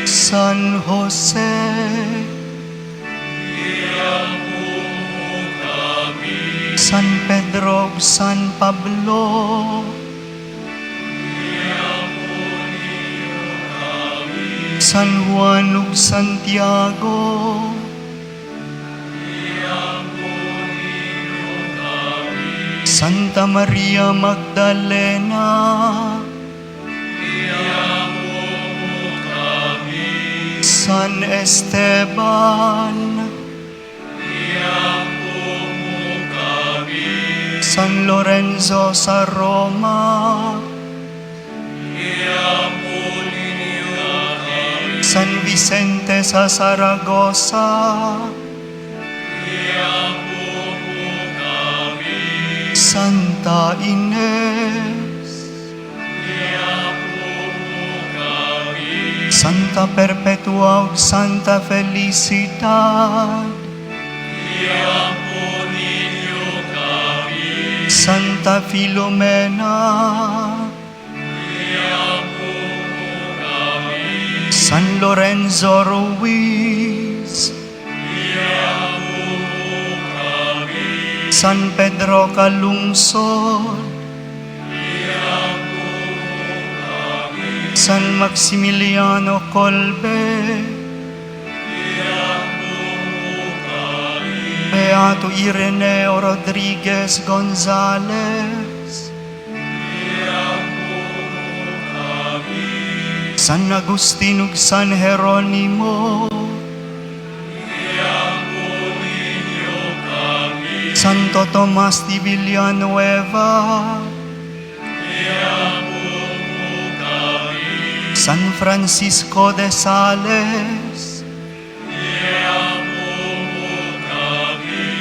San Jose. San Pedro, San Pablo. San Juan ug Santiago. Santa Maria Magdalena. San Esteban. San Lorenzo sa Roma. San Vicente sa Saragossa. Santa Ines. Santa Perpetua ug Santa Felicidad. Santa Filomena. San Lorenzo Ruiz. San Pedro Calungsod. San Maximiliano Colbe. Beato Ireneo Rodriguez Gonzalez. San Agustin ug San Jeronimo. Santo Tomas de Villanueva, San Francisco de Sales,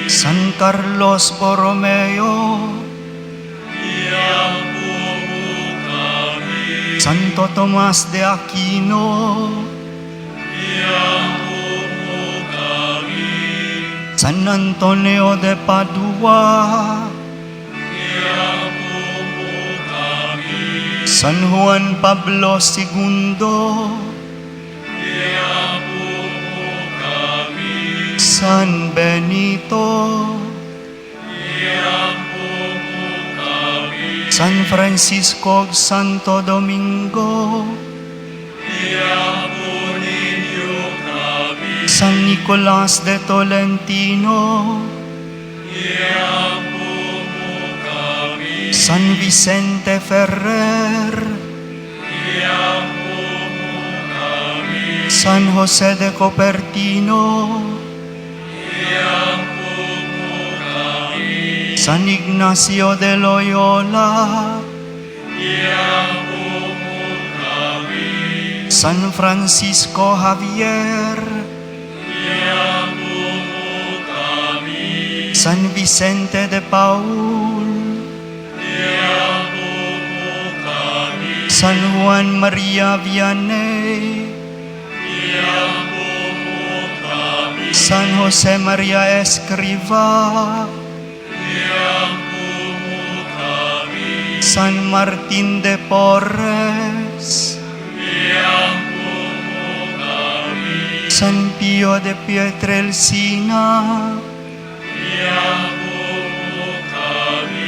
San Carlos Borromeo, Santo Tomas de Aquino, San Antonio de Padua, San Juan Pablo II, San Benito, San Francisco Santo Domingo, San Nicolas de Tolentino, San Vicente Ferrer, San José de Cupertino, San Ignacio de Loyola, San Francisco Javier, San Vicente de Paul, San Juan María Vianney, San José María Escrivá, San Martín de Porres, San Pío de Pietrelcina,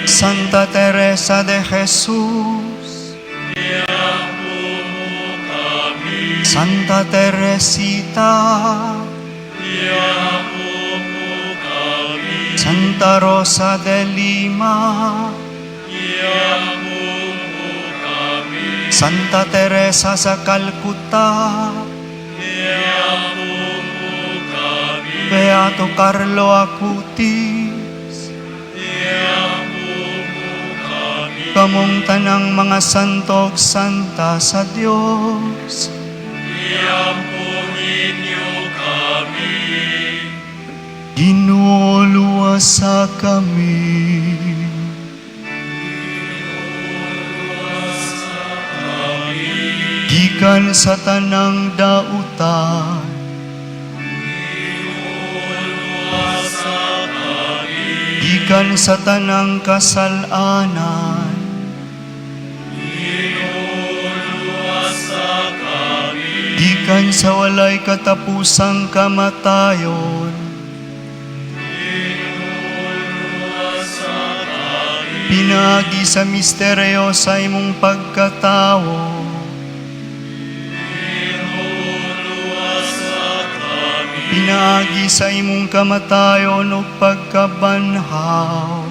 Santa Teresa de Jesús, Santa Teresita, Santa Rosa de Lima, Santa Teresa sa Calcutta, Beato Carlo Acutis, kamong tanang mga santog santa sa Diyos, Ginoo luwasa kami. Gikan sa tanang dautan, gikan sa tanang kasalanan, gikan sa walay katapusang kamatayon, pinagi sa misteryo sa imong pagkatawo, pinagi sa imong kamatayon o pagkabanhaw,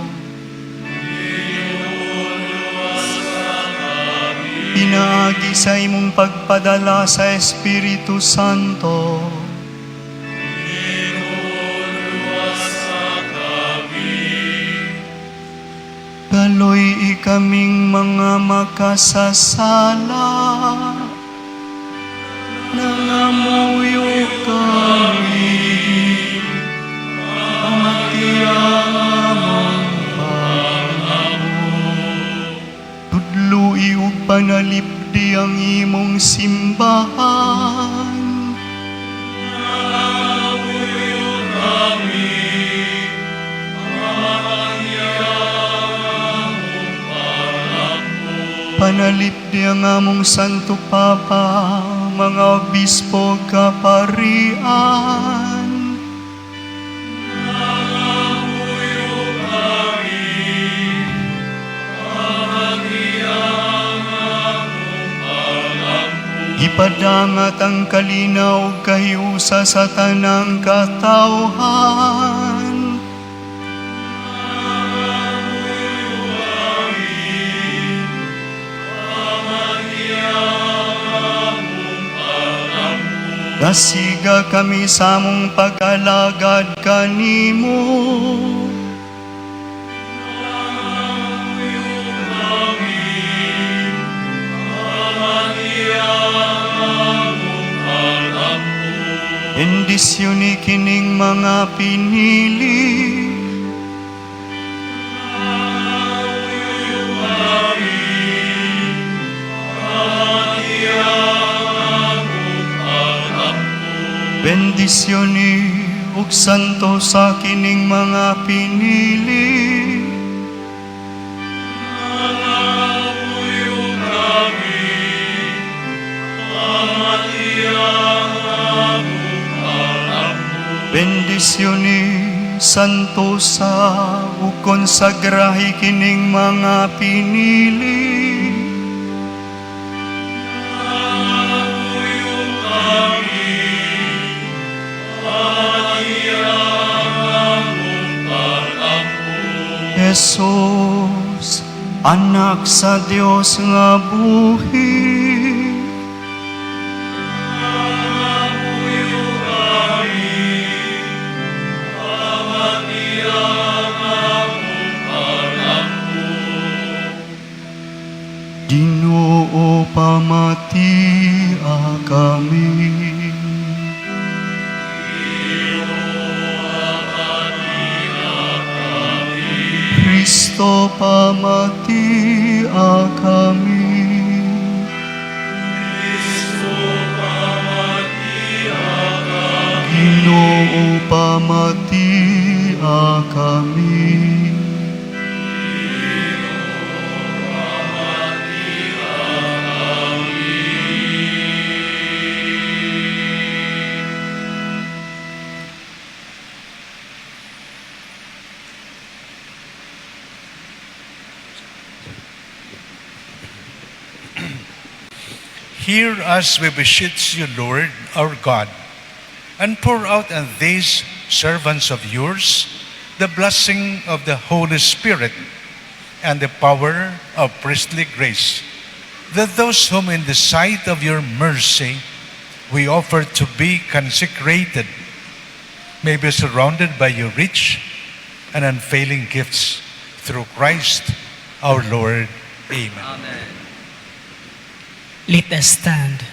pinagi sa imong pagpadala sa Espiritu Santo, kaloy ikaming mga makasasala, nangamuyo kami, amatiyang amang Panginoon. Tudlui ug panalipdi ang imong simbahan, nangamuyo kami, panalipdi ang among Santo Papa, mga obispo kaparian. Nangamuyo kami, amaghiyang among palampo. Ipadangat ang kalinaw ug kahiusa sa tanang katawhan. Dasiga kami sa among pag-alagad kanimo, Bendisyon kining mga pinili, bendisyon ug santo sa kining mga pinili, bendisyon santo sa ug konsagrahi kining mga pinili, Jesus, anak sa Dios nga buhi, Ginoo pamatia kami. Kristo pamatia kami. Ginoo pamatia kami. Hear us, we beseech you, Lord, our God, and pour out on these servants of yours the blessing of the Holy Spirit and the power of priestly grace, that those whom in the sight of your mercy we offer to be consecrated may be surrounded by your rich and unfailing gifts through Christ our Lord. Amen. Let us stand.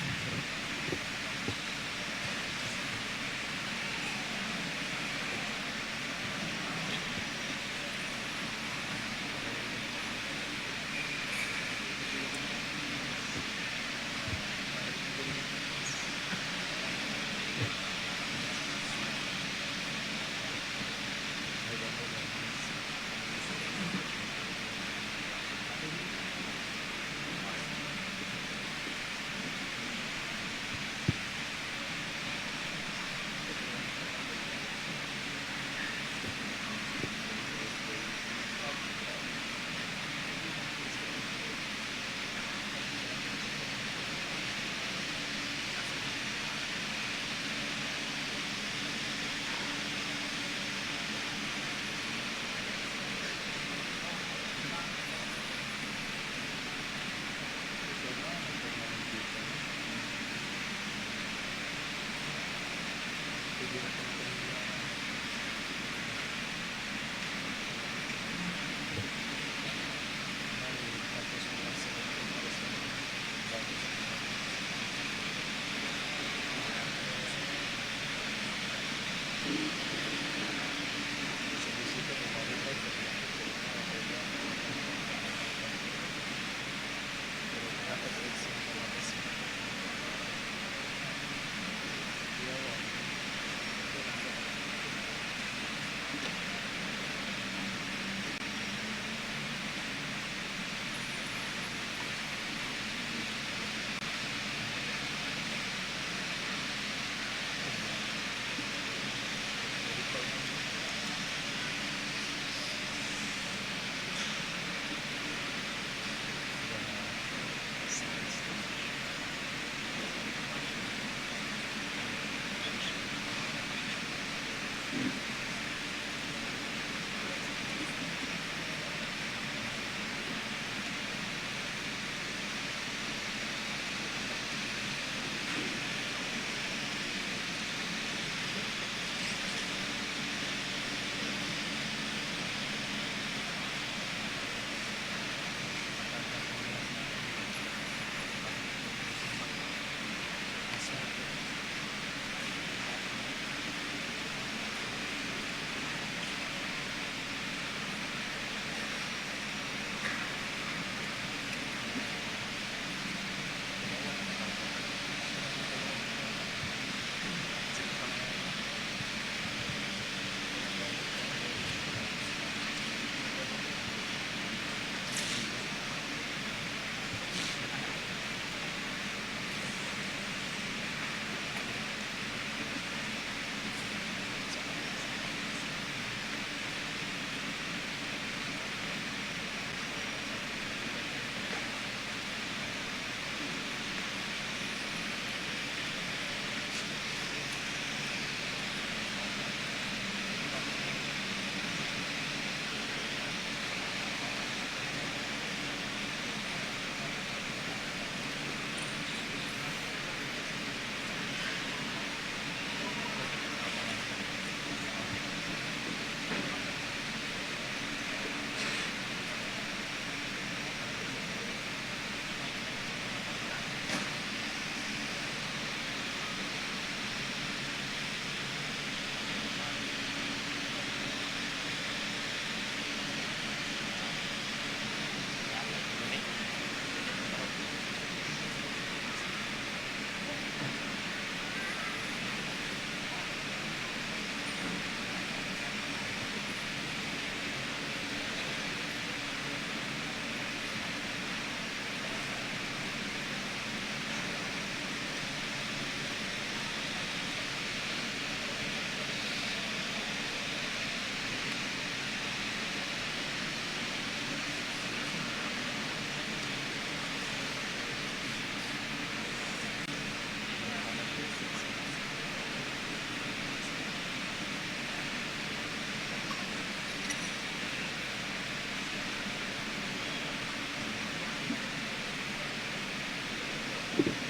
Okay.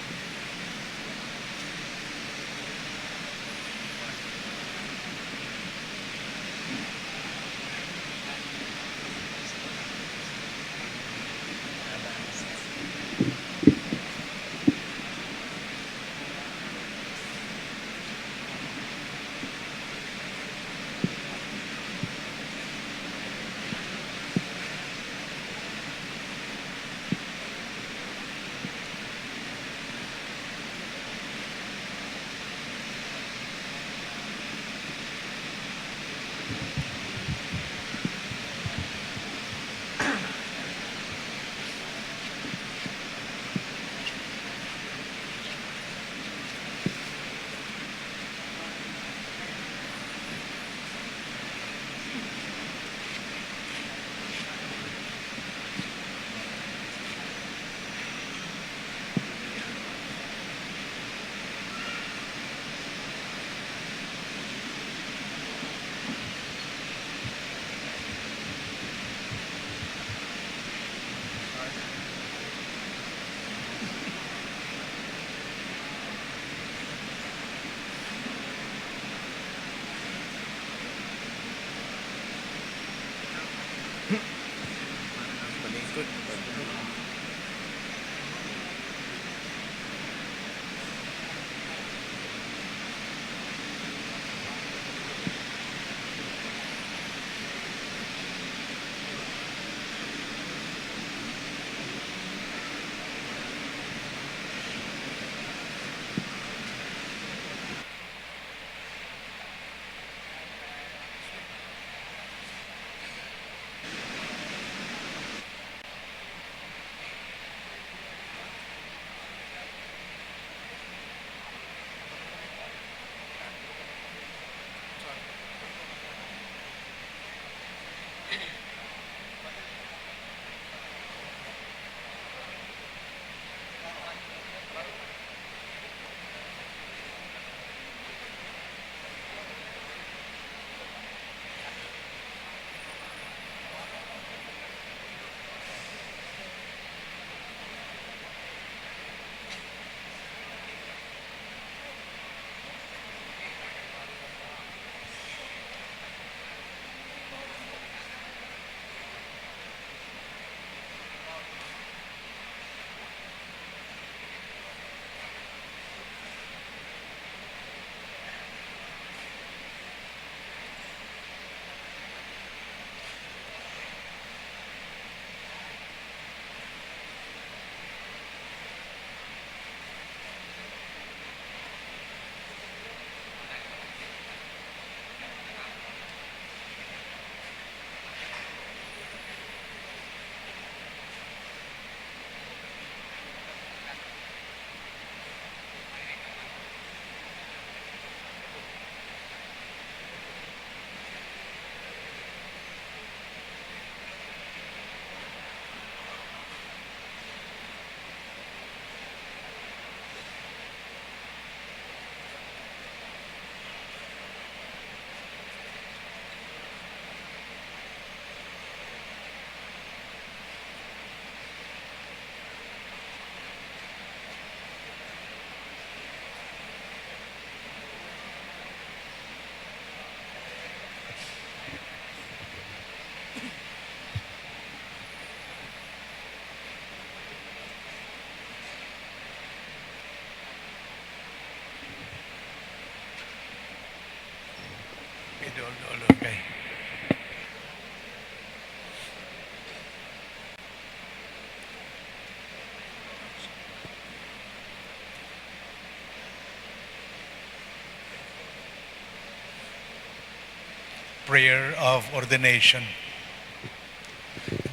Prayer of Ordination.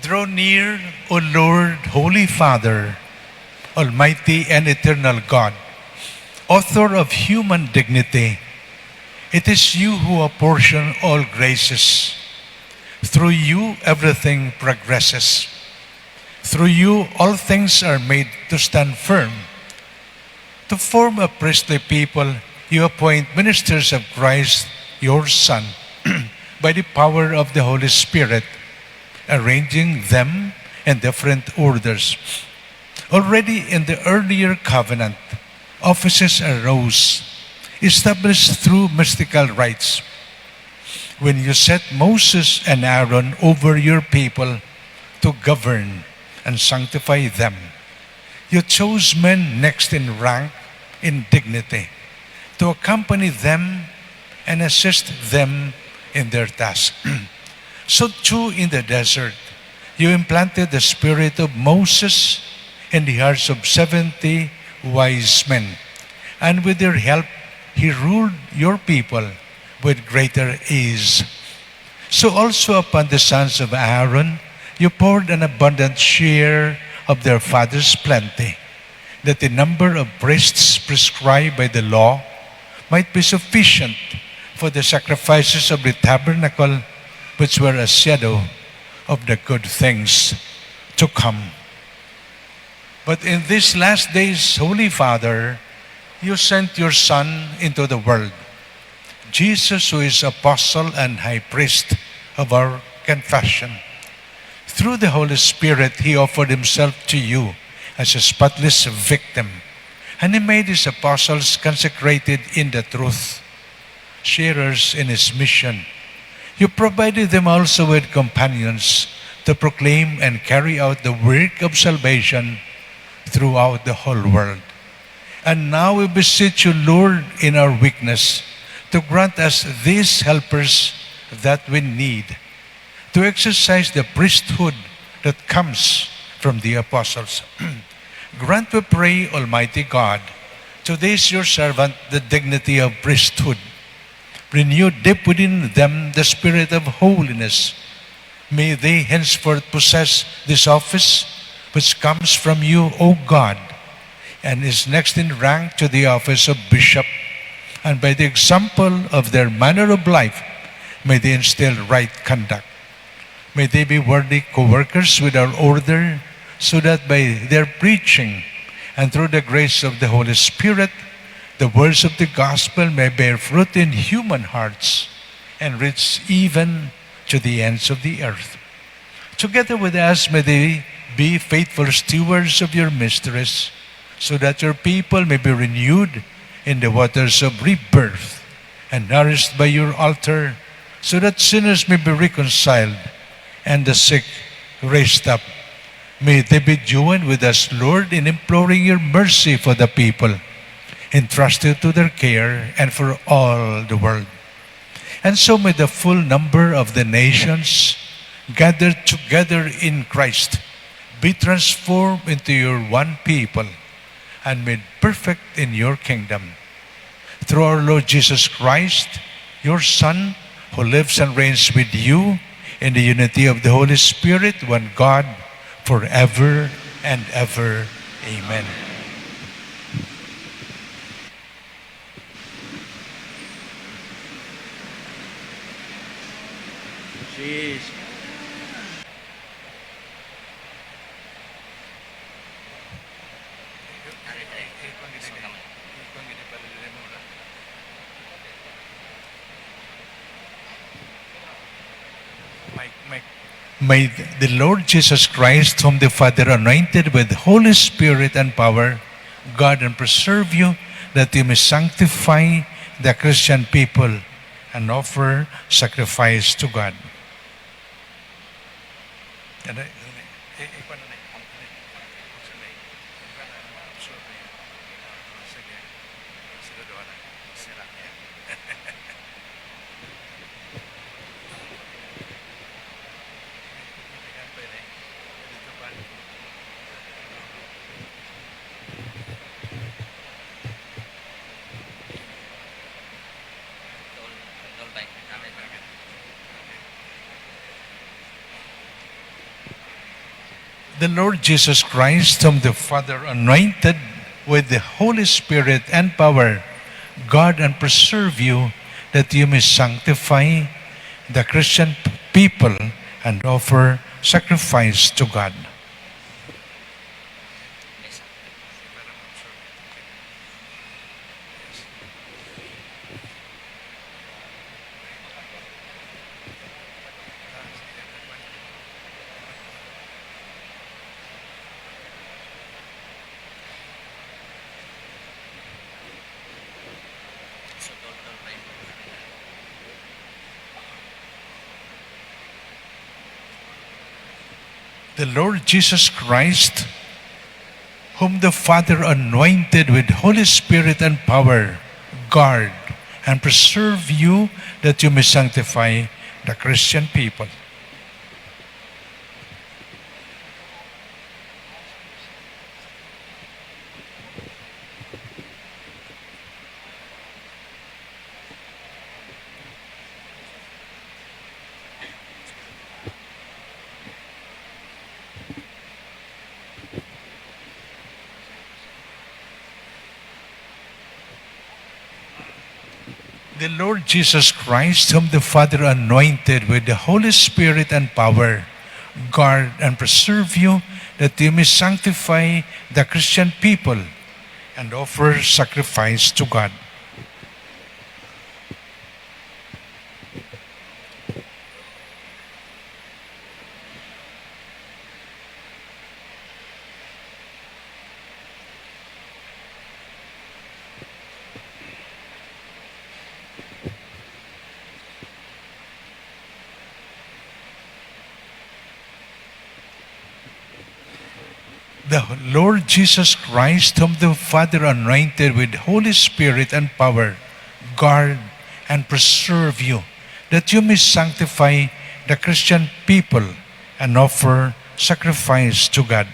Draw near, O Lord, Holy Father, Almighty and eternal God, author of human dignity. It is you who apportion all graces. Through you, everything progresses. Through you, all things are made to stand firm. To form a priestly people, you appoint ministers of Christ, your Son, by the power of the Holy Spirit, arranging them in different orders. Already in the earlier covenant, offices arose, established through mystical rites. When you set Moses and Aaron over your people to govern and sanctify them, you chose men next in rank, in dignity, to accompany them and assist them in their task. So too in the desert, you implanted the spirit of Moses in the hearts of 70 wise men, and with their help, he ruled your people with greater ease. So also upon the sons of Aaron, you poured an abundant share of their father's plenty, that the number of priests prescribed by the law might be sufficient for the sacrifices of the tabernacle, which were a shadow of the good things to come. But in these last days, Holy Father, you sent your Son into the world, Jesus, who is Apostle and High Priest of our confession. Through the Holy Spirit, He offered Himself to you as a spotless victim, and He made His apostles consecrated in the truth, sharers in His mission. You provided them also with companions to proclaim and carry out the work of salvation throughout the whole world. And now we beseech you, Lord, in our weakness, to grant us these helpers that we need, to exercise the priesthood that comes from the apostles. Grant, we pray, Almighty God, to this your servant the dignity of priesthood. Renew deep within them the spirit of holiness. May they henceforth possess this office which comes from you, O God, and is next in rank to the office of bishop. And by the example of their manner of life, may they instill right conduct. May they be worthy co-workers with our order, so that by their preaching and through the grace of the Holy Spirit, the words of the gospel may bear fruit in human hearts and reach even to the ends of the earth. Together with us, may they be faithful stewards of your mysteries, so that your people may be renewed in the waters of rebirth and nourished by your altar, so that sinners may be reconciled and the sick raised up. May they be joined with us, Lord, in imploring your mercy for the people entrusted to their care and for all the world. And so may the full number of the nations gathered together in Christ be transformed into your one people and made perfect in your kingdom. Through our Lord Jesus Christ, your Son, who lives and reigns with you in the unity of the Holy Spirit, one God, forever and ever. Amen. May the Lord Jesus Christ, whom the Father anointed with Holy Spirit and power, guard and preserve you, that you may sanctify the Christian people and offer sacrifice to God. The Lord Jesus Christ, whom the Father anointed with the Holy Spirit and power, guard and preserve you, that you may sanctify the Christian people and offer sacrifice to God. the Lord Jesus Christ, whom the Father anointed with Holy Spirit and power, guard and preserve you that you may sanctify the Christian people. The Lord Jesus Christ, whom the Father anointed with the Holy Spirit and power, guard and preserve you that you may sanctify the Christian people and offer sacrifice to God. The Lord Jesus Christ, whom the Father anointed with Holy Spirit and power, guard and preserve you, that you may sanctify the Christian people and offer sacrifice to God.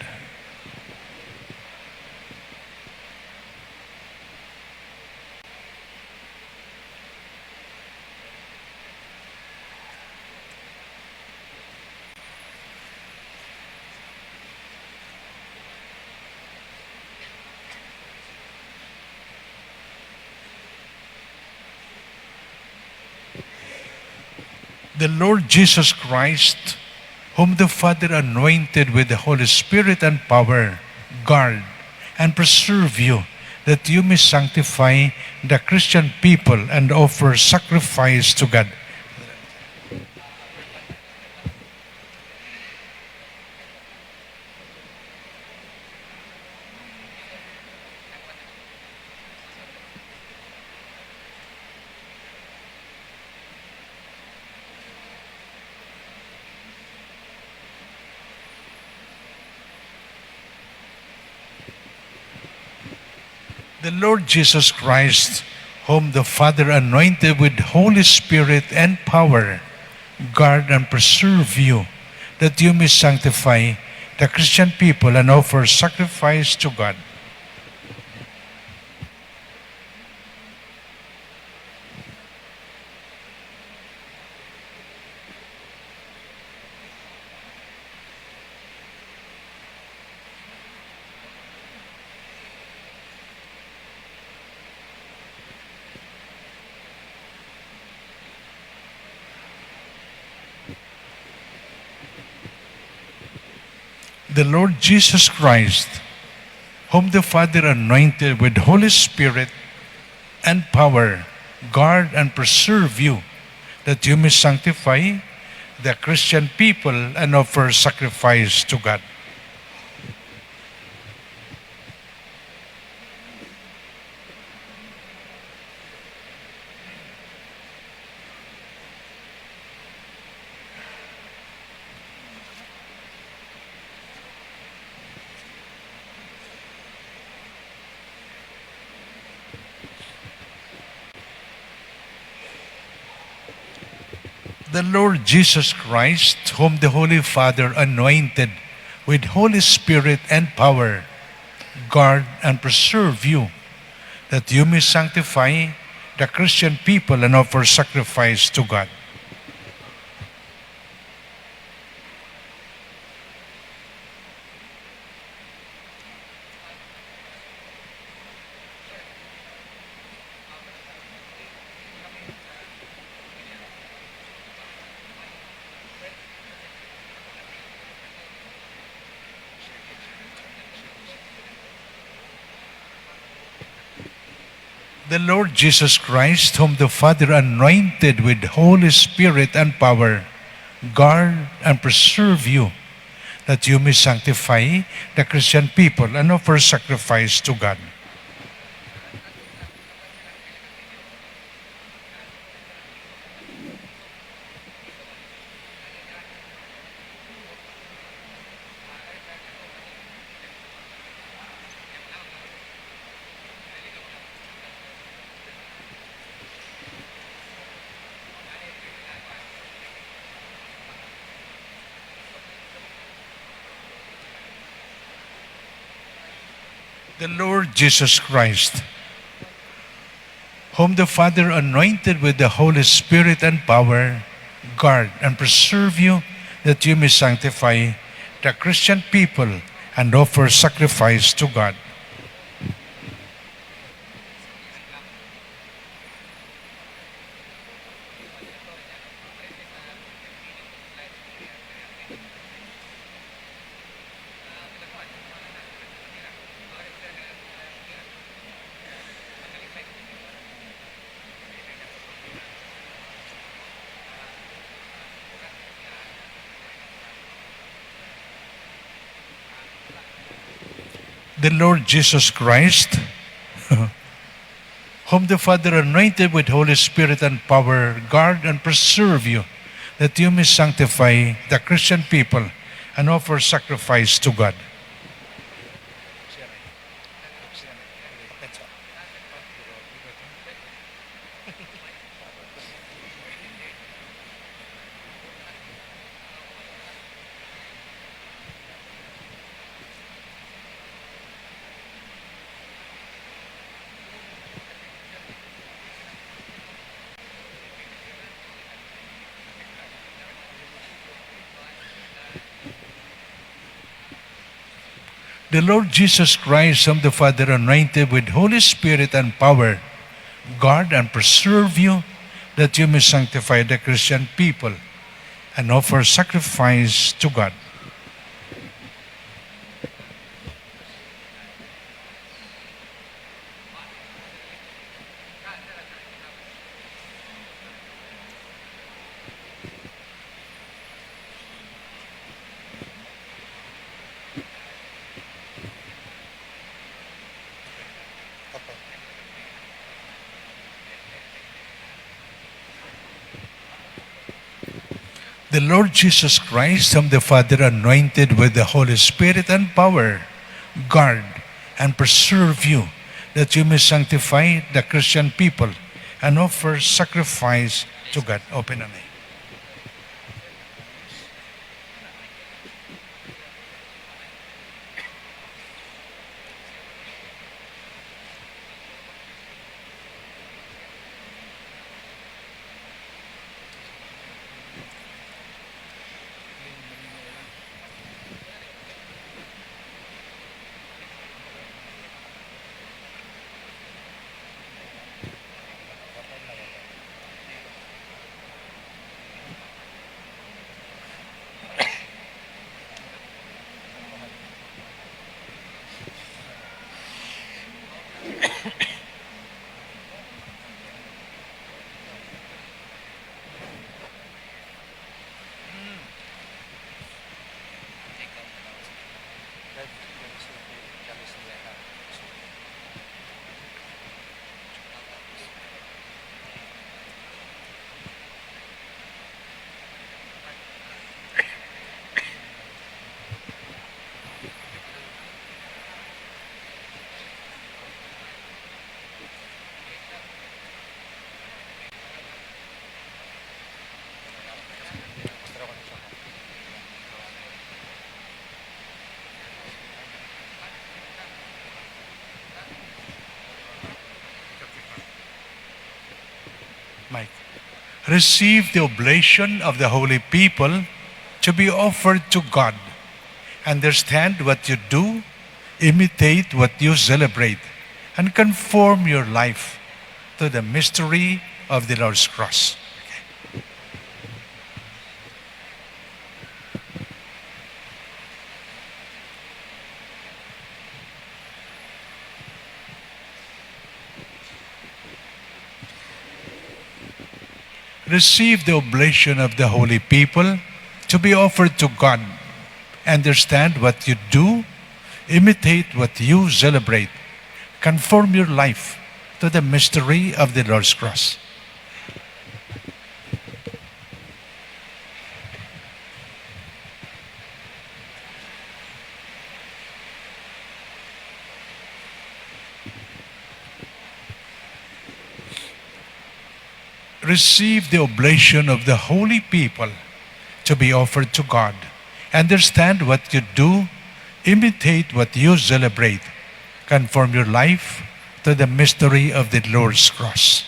The Lord Jesus Christ, whom the Father anointed with the Holy Spirit and power, guard and preserve you, that you may sanctify the Christian people and offer sacrifice to God. The Lord Jesus Christ, whom the Father anointed with Holy Spirit and power, guard and preserve you, that you may sanctify the Christian people and offer sacrifice to God. The Lord Jesus Christ, whom the Father anointed with Holy Spirit and power, guard and preserve you, that you may sanctify the Christian people and offer sacrifice to God. The Lord Jesus Christ, whom the Holy Father anointed with Holy Spirit and power, guard and preserve you, that you may sanctify the Christian people and offer sacrifice to God. The Lord Jesus Christ, whom the Father anointed with Holy Spirit and power, guard and preserve you, that you may sanctify the Christian people and offer sacrifice to God. the Lord Jesus Christ, whom the Father anointed with the Holy Spirit and power, guard and preserve you, that you may sanctify the Christian people and offer sacrifice to God. The Lord Jesus Christ, whom the Father anointed with Holy Spirit and power, guard and preserve you, that you may sanctify the Christian people and offer sacrifice to God. The Lord Jesus Christ, whom the Father anointed with Holy Spirit and power, guard and preserve you, that you may sanctify the Christian people and offer sacrifice to God. The Lord Jesus Christ, whom the Father anointed with the Holy Spirit and power, guard and preserve you, that you may sanctify the Christian people and offer sacrifice to God. Open an eye. Mike. Receive the oblation of the holy people to be offered to God. Understand what you do, imitate what you celebrate, and conform your life to the mystery of the Lord's cross. Receive the oblation of the holy people to be offered to God. Understand what you do, imitate what you celebrate, conform your life to the mystery of the Lord's cross. Receive the oblation of the holy people to be offered to God. Understand what you do, imitate what you celebrate, Conform your life to the mystery of the Lord's cross.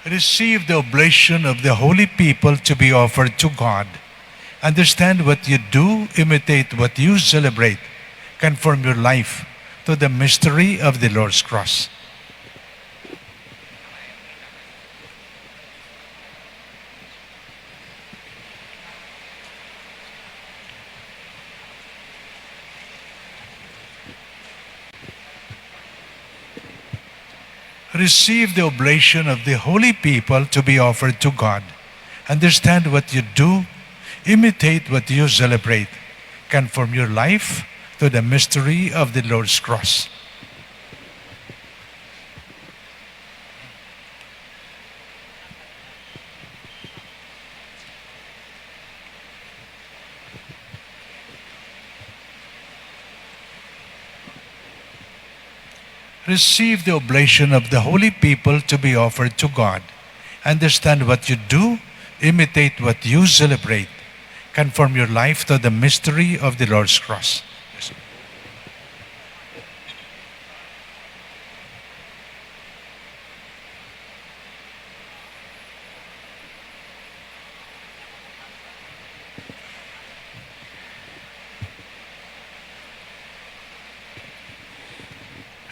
Receive the oblation of the holy people to be offered to God. Understand what you do, imitate what you celebrate. Conform your life to the mystery of the Lord's cross. Receive the oblation of the holy people to be offered to God. Understand what you do, imitate what you celebrate. Conform your life to the mystery of the Lord's cross. Receive the oblation of the holy people to be offered to God. Understand what you do, imitate what you celebrate. Conform your life to the mystery of the Lord's cross.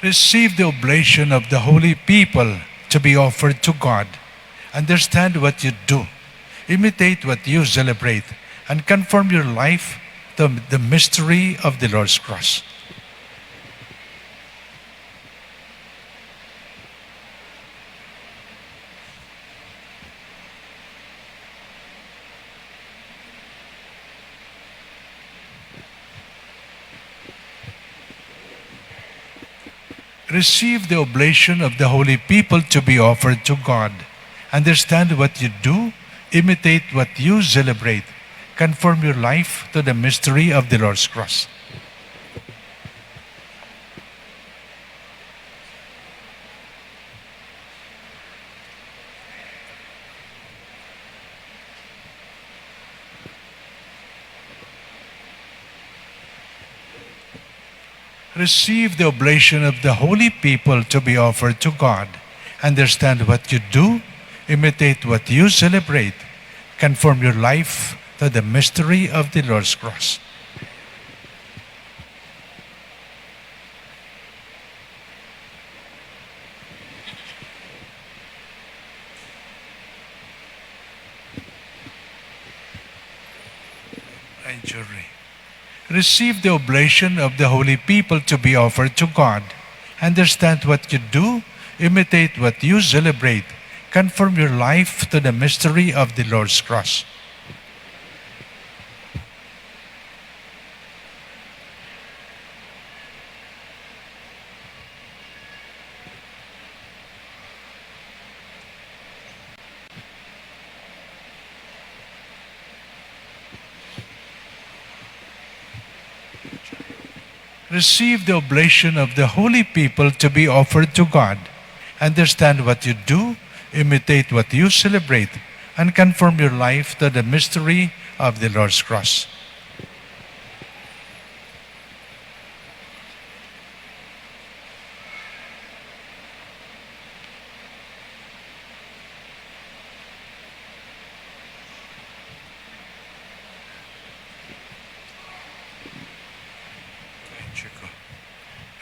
Receive the oblation of the holy people to be offered to God. Understand what you do, imitate what you celebrate, and conform your life to the mystery of the Lord's cross. Receive the oblation of the holy people to be offered to God. Understand what you do, imitate what you celebrate. Conform your life to the mystery of the Lord's cross. Receive the oblation of the holy people to be offered to God. Understand what you do, imitate what you celebrate. Conform your life to the mystery of the Lord's cross. Jury. Receive the oblation of the holy people to be offered to God. Understand what you do, imitate what you celebrate. Conform your life to the mystery of the Lord's cross. Receive the oblation of the holy people to be offered to God. Understand what you do, imitate what you celebrate, and conform your life to the mystery of the Lord's cross.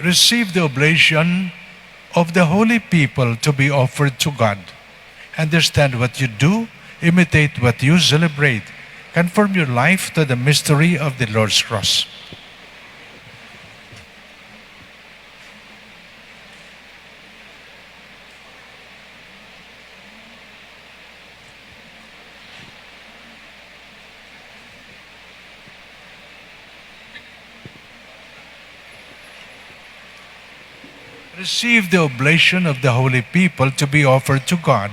Receive the oblation of the holy people to be offered to God. Understand what you do, imitate what you celebrate, conform your life to the mystery of the Lord's cross. Receive the oblation of the holy people to be offered to God.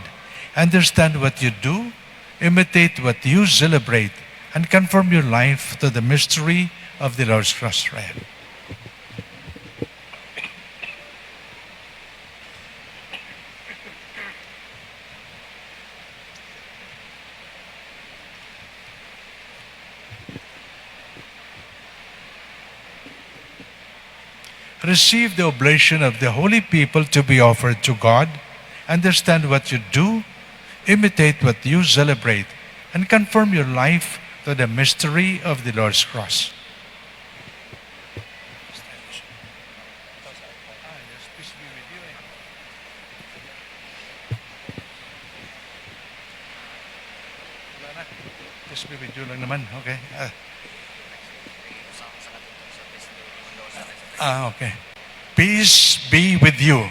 Understand what you do, imitate what you celebrate, and conform your life to the mystery of the Lord's cross. receive the oblation of the holy people to be offered to God, understand what you do, imitate what you celebrate, and conform your life to the mystery of the Lord's cross. Just be with you lang naman, okay? Okay. Peace be with you.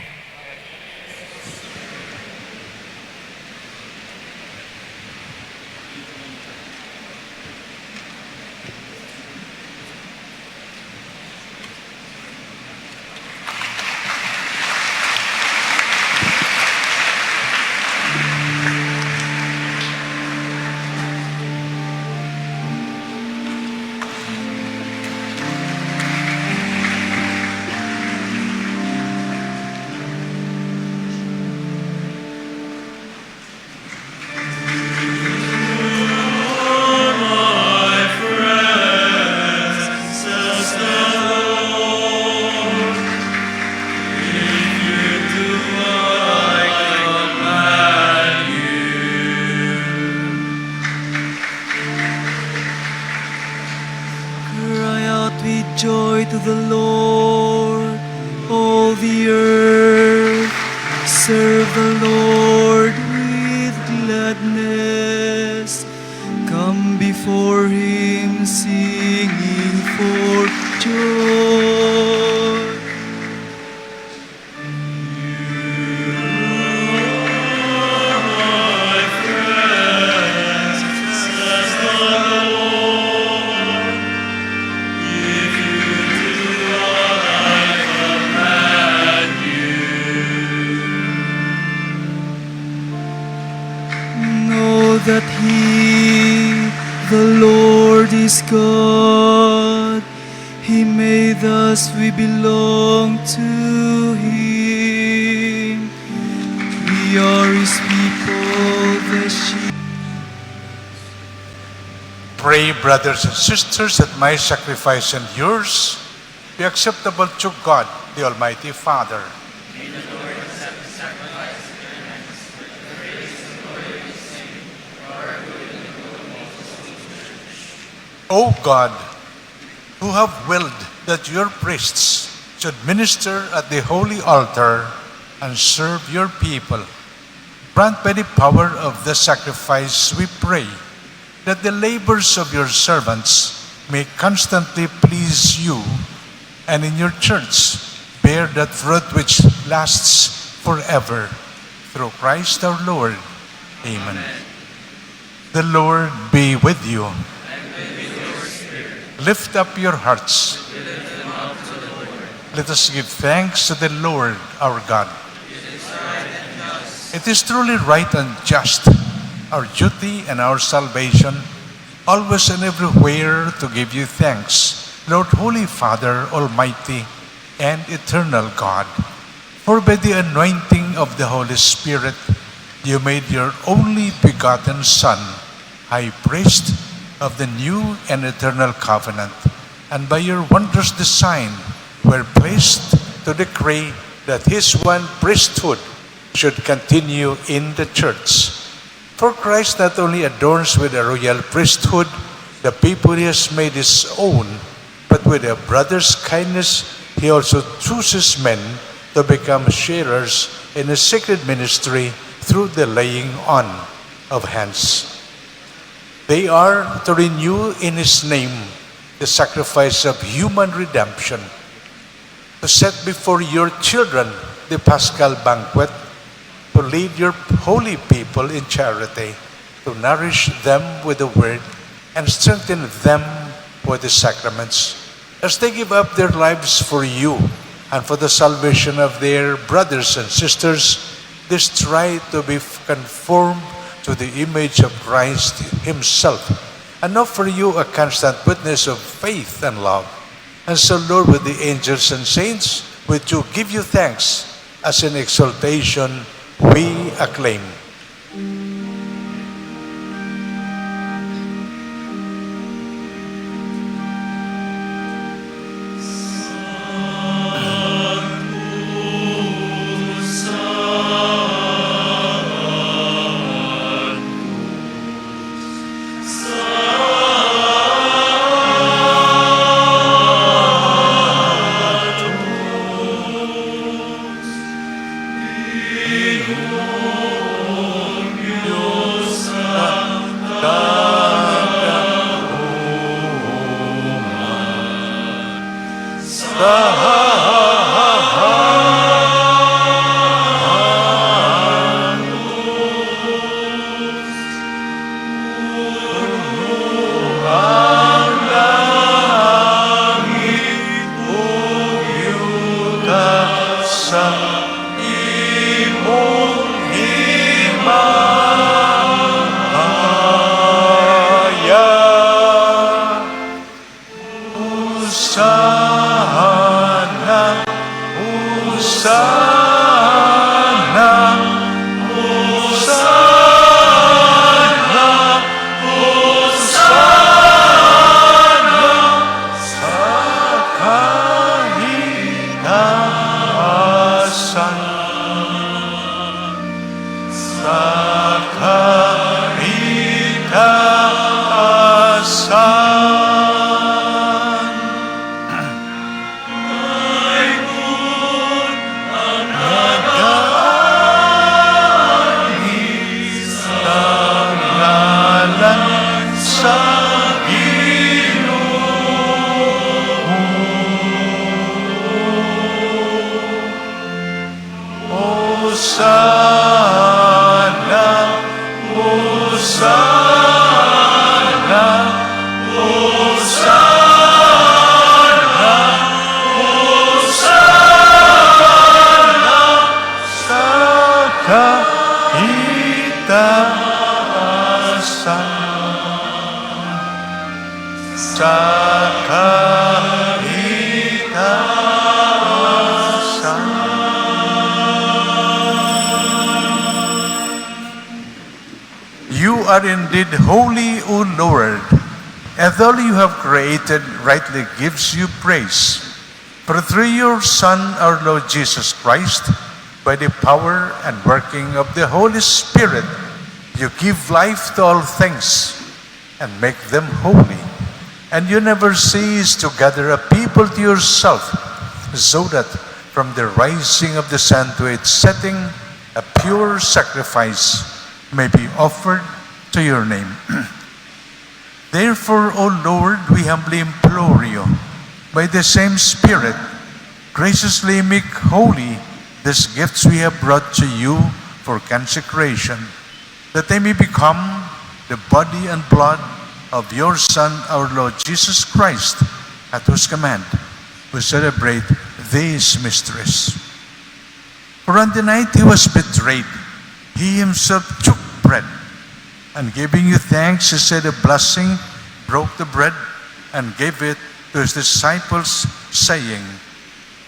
Joy to the Lord, all the earth. Serve the Lord with gladness. Come before Him singing for joy. That He, the Lord, is God. He made us, we belong to Him. We are His people, the sheep. Pray, brothers and sisters, that my sacrifice and yours be acceptable to God, the Almighty Father. O God, who have willed that your priests should minister at the holy altar and serve your people, grant by the power of the sacrifice, we pray, that the labors of your servants may constantly please you, and in your church bear that fruit which lasts forever. Through Christ our Lord. Amen. The Lord be with you. Lift up your hearts. Let us give thanks to the Lord our God. It is truly right and just, our duty and our salvation, always and everywhere to give you thanks, Lord, Holy Father, Almighty and Eternal God. For by the anointing of the Holy Spirit, you made your only begotten Son, High Priest of the new and eternal covenant, and by your wondrous design were placed to decree that his one priesthood should continue in the church. For Christ not only adorns with a royal priesthood the people he has made his own, but with a brother's kindness he also chooses men to become sharers in a sacred ministry through the laying on of hands. They are to renew in His name the sacrifice of human redemption, to set before your children the Paschal banquet, to lead your holy people in charity, to nourish them with the word, and strengthen them with the sacraments, as they give up their lives for you and for the salvation of their brothers and sisters. They strive to be conformed to the image of Christ Himself, and offer you a constant witness of faith and love. And so, Lord, with the angels and saints, with you give you thanks, as in exaltation we acclaim. You are indeed holy, O Lord, and all you have created rightly gives you praise. For through your Son, our Lord Jesus Christ, by the power and working of the Holy Spirit, you give life to all things and make them holy. And you never cease to gather a people to yourself, so that from the rising of the sun to its setting, a pure sacrifice may be offered to your name. Therefore, O Lord, we humbly implore you, by the same Spirit, graciously make holy these gifts we have brought to you for consecration, that they may become the body and blood of your Son, our Lord Jesus Christ, at whose command we celebrate these mysteries. For on the night he was betrayed, he himself took bread, and giving you thanks, he said a blessing, broke the bread, and gave it to his disciples, saying,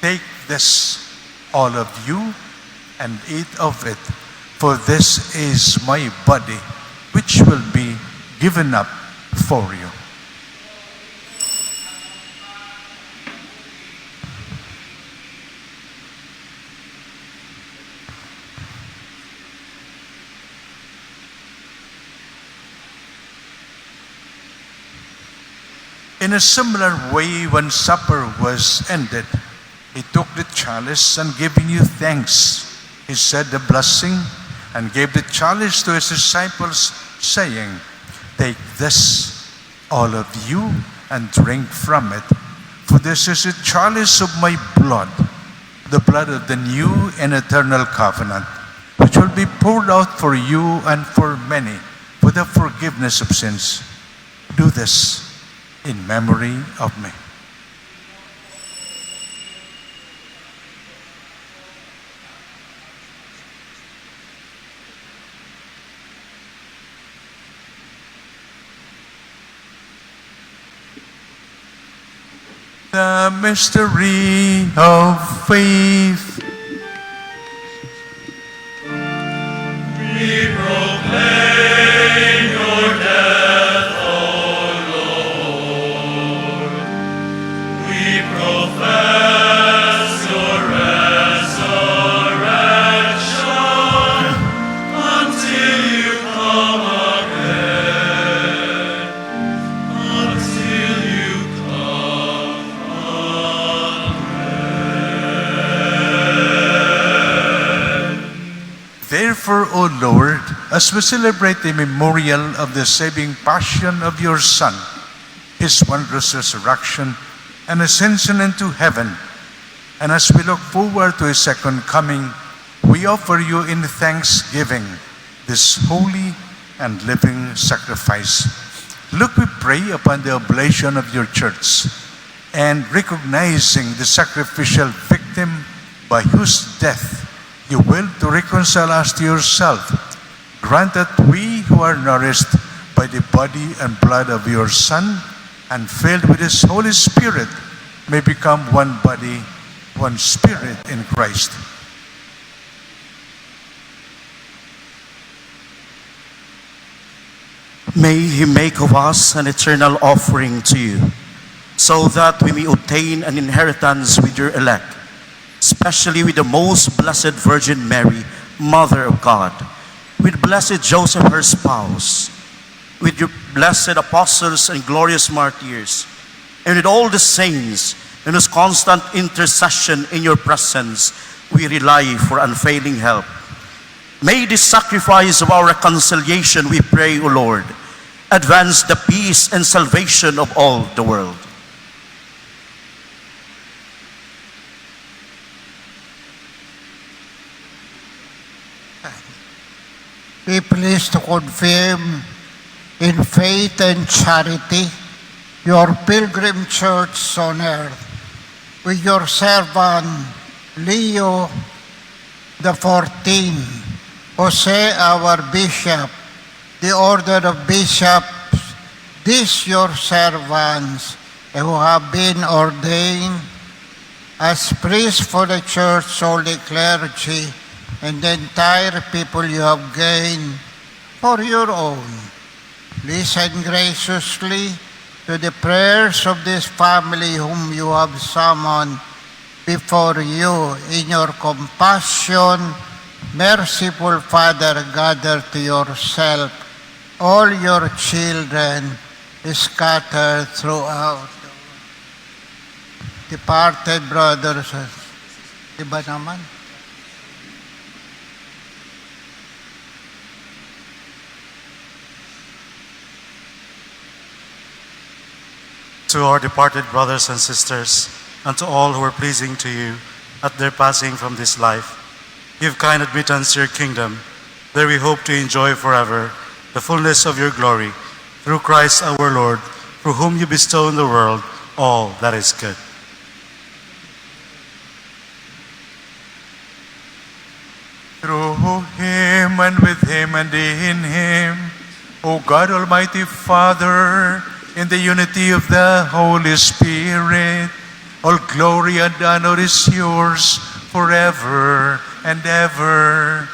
"Take this, all of you, and eat of it, for this is my body, which will be given up for you." In a similar way, when supper was ended, he took the chalice, and giving you thanks, he said the blessing, and gave the chalice to his disciples, saying, "Take this, all of you, and drink from it. For this is a chalice of my blood, the blood of the new and eternal covenant, which will be poured out for you and for many for the forgiveness of sins. Do this in memory of me." The mystery of faith. We proclaim your death, O Lord. We profess your resurrection until you come again. Until you come again. Therefore, O Lord, as we celebrate the memorial of the saving passion of your Son, his wondrous resurrection, and ascension into heaven. And as we look forward to his second coming, we offer you in thanksgiving this holy and living sacrifice. Look, we pray upon the oblation of your church, and recognizing the sacrificial victim by whose death you will to reconcile us to yourself, grant that we who are nourished by the body and blood of your Son and filled with his Holy Spirit may become one body, one spirit in Christ. May he make of us an eternal offering to you, so that we may obtain an inheritance with your elect, especially with the most blessed Virgin Mary, Mother of God, with blessed Joseph, her spouse, with your blessed apostles and glorious martyrs, and with all the saints, in whose constant intercession in your presence we rely for unfailing help. May this sacrifice of our reconciliation, we pray, O Lord, advance the peace and salvation of all the world. Be pleased to confirm in faith and charity your pilgrim church on earth, with your servant Leo the 14th, Jose our bishop, the order of bishops, these your servants who have been ordained as priests for the church, holy clergy, and the entire people you have gained for your own. Listen graciously to the prayers of this family whom you have summoned before you. In your compassion, merciful Father, gather to yourself all your children scattered throughout the world. Departed brothers, iba naman. To our departed brothers and sisters, and to all who are pleasing to you at their passing from this life, give kind admittance to your kingdom. There we hope to enjoy forever the fullness of your glory, through Christ our Lord, through whom you bestow on the world all that is good. Through him and with him and in him, O God Almighty Father, in the unity of the Holy Spirit, all glory and honor is yours forever and ever.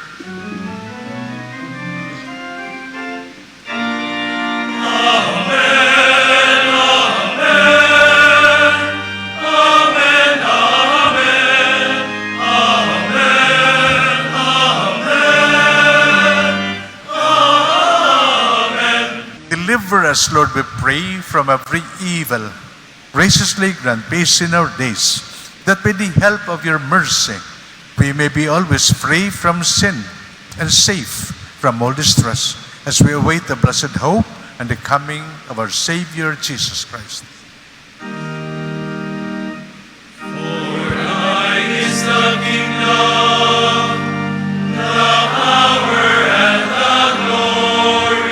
Deliver us, Lord, we pray, from every evil. Graciously grant peace in our days, that by the help of your mercy, we may be always free from sin and safe from all distress, as we await the blessed hope and the coming of our Savior, Jesus Christ. For thine is the kingdom, the power, and the glory,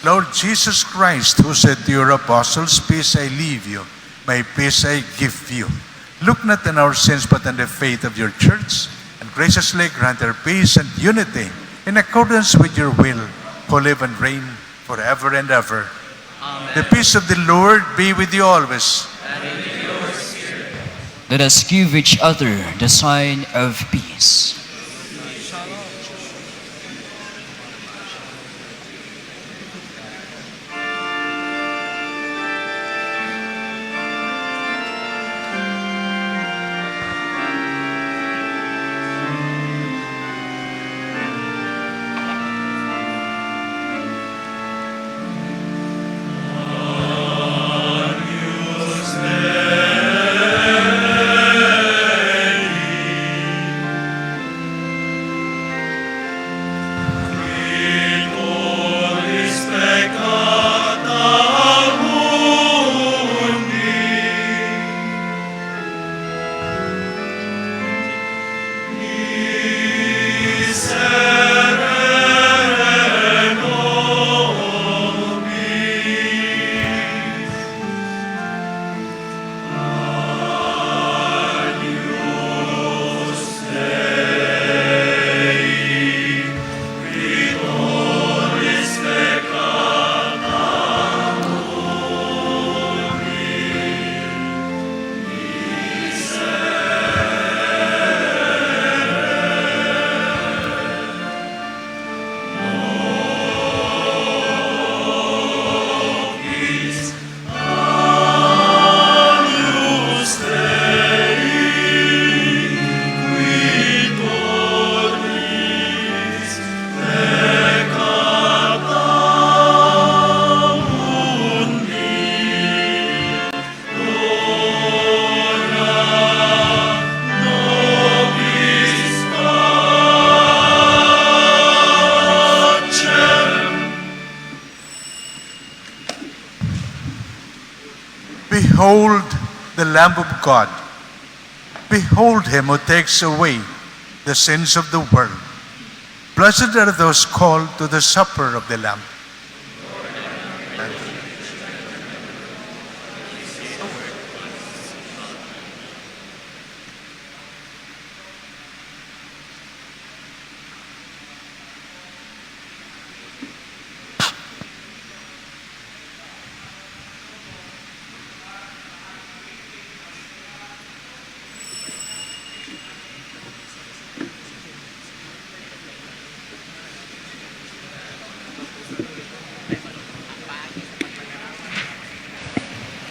Lord Jesus Christ, who said to your apostles, "Peace I leave you, my peace I give you," look not on our sins but on the faith of your church, and graciously grant her peace and unity in accordance with your will, who live and reign forever and ever. Amen. The peace of the Lord be with you always. And with your spirit. Let us give each other the sign of peace. Agnus Dei. Behold the Lamb of God. Behold him who takes away the sins of the world. Blessed are those called to the supper of the Lamb.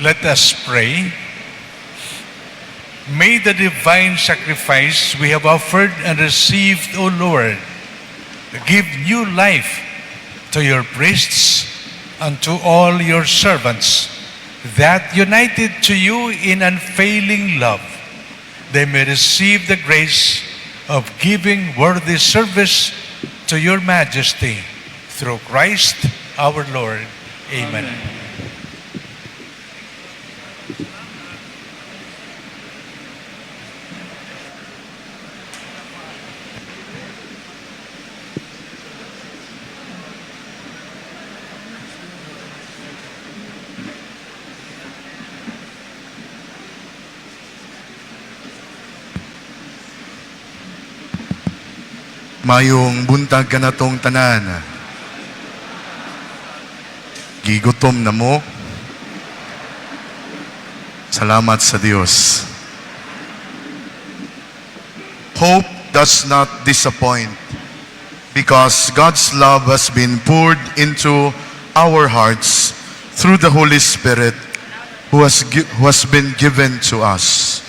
Let us pray. May the divine sacrifice we have offered and received, O Lord, give new life to your priests and to all your servants, that united to you in unfailing love, they may receive the grace of giving worthy service to your majesty through Christ our Lord. Amen. Mayong buntag ka na tong tanan. Gigutom na mo. Salamat sa Diyos. Hope does not disappoint because God's love has been poured into our hearts through the Holy Spirit who has been given to us.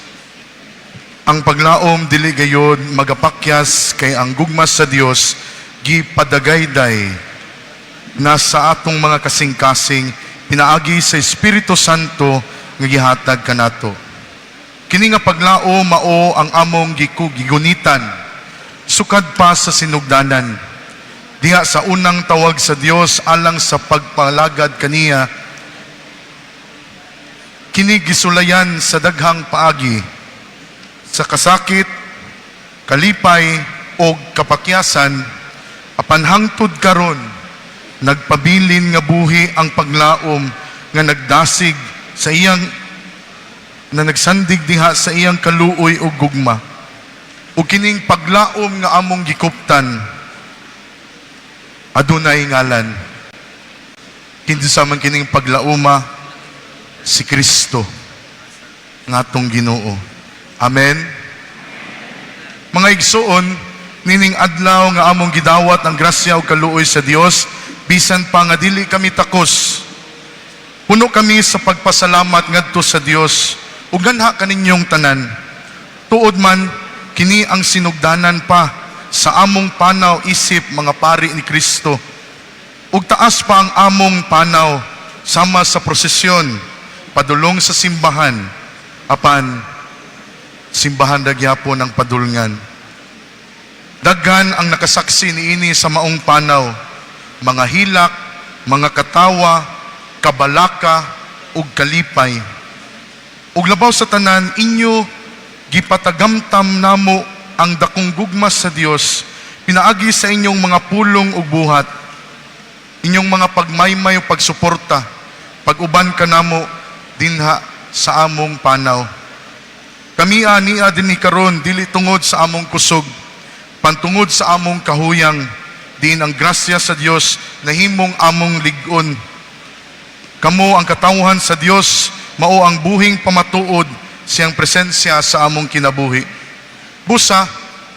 Ang paglaom dili gayud magapakyas kay ang gugma sa Dios gipadagayday na sa atong mga kasing-kasing pinaagi sa Espiritu Santo nga gihatag kanato. Kini nga paglaom mao ang among gigunitan sukad pa sa sinugdanan. Diha sa unang tawag sa Dios alang sa pagpalagad kaniya, kini gisulayan sa daghang paagi, sa kasakit, kalipay o kapakyasan, apan hangtod karon nagpabilin nga buhi ang paglaom nga nagdasig sa iyang na nagsandig diha sa iyang kaluoy o gugma. O kining paglaom nga among gikuptan adunay ngalan. Kinsa sa man kining paglaoma si Kristo nga atong Ginoo. Amen. Mga igsuon, nining adlaw nga among gidawat ang grasya o kaluoy sa Dios, bisan pa nga dili kami takos. Puno kami sa pagpasalamat ngadto sa Dios ug ganha kaninyong tanan. Tuod man kini ang sinugdanan pa sa among panaw isip mga pari ni Kristo. Ug taas pa ang among panaw sama sa prosesyon padulong sa simbahan apan simbahan dagyapon ang padulngan. Daghan ang nakasaksi niini sa maong panaw, mga hilak, mga katawa, kabalaka, ug kalipay. Ug labaw sa tanan inyo gipatagamtam namo ang dakong gugma sa Dios, pinaagi sa inyong mga pulong ug buhat, inyong mga pagmaymay ug pagsuporta, pag-uban kanamo dinha sa among panaw. Kami ania dinhi karon dili tungod sa among kusog, pantungod sa among kahuyang, din ang grasya sa Dios nahimong among lig-on. Kamo ang katawhan sa Dios, mao ang buhing pamatuod siyang presensya sa among kinabuhi. Busa,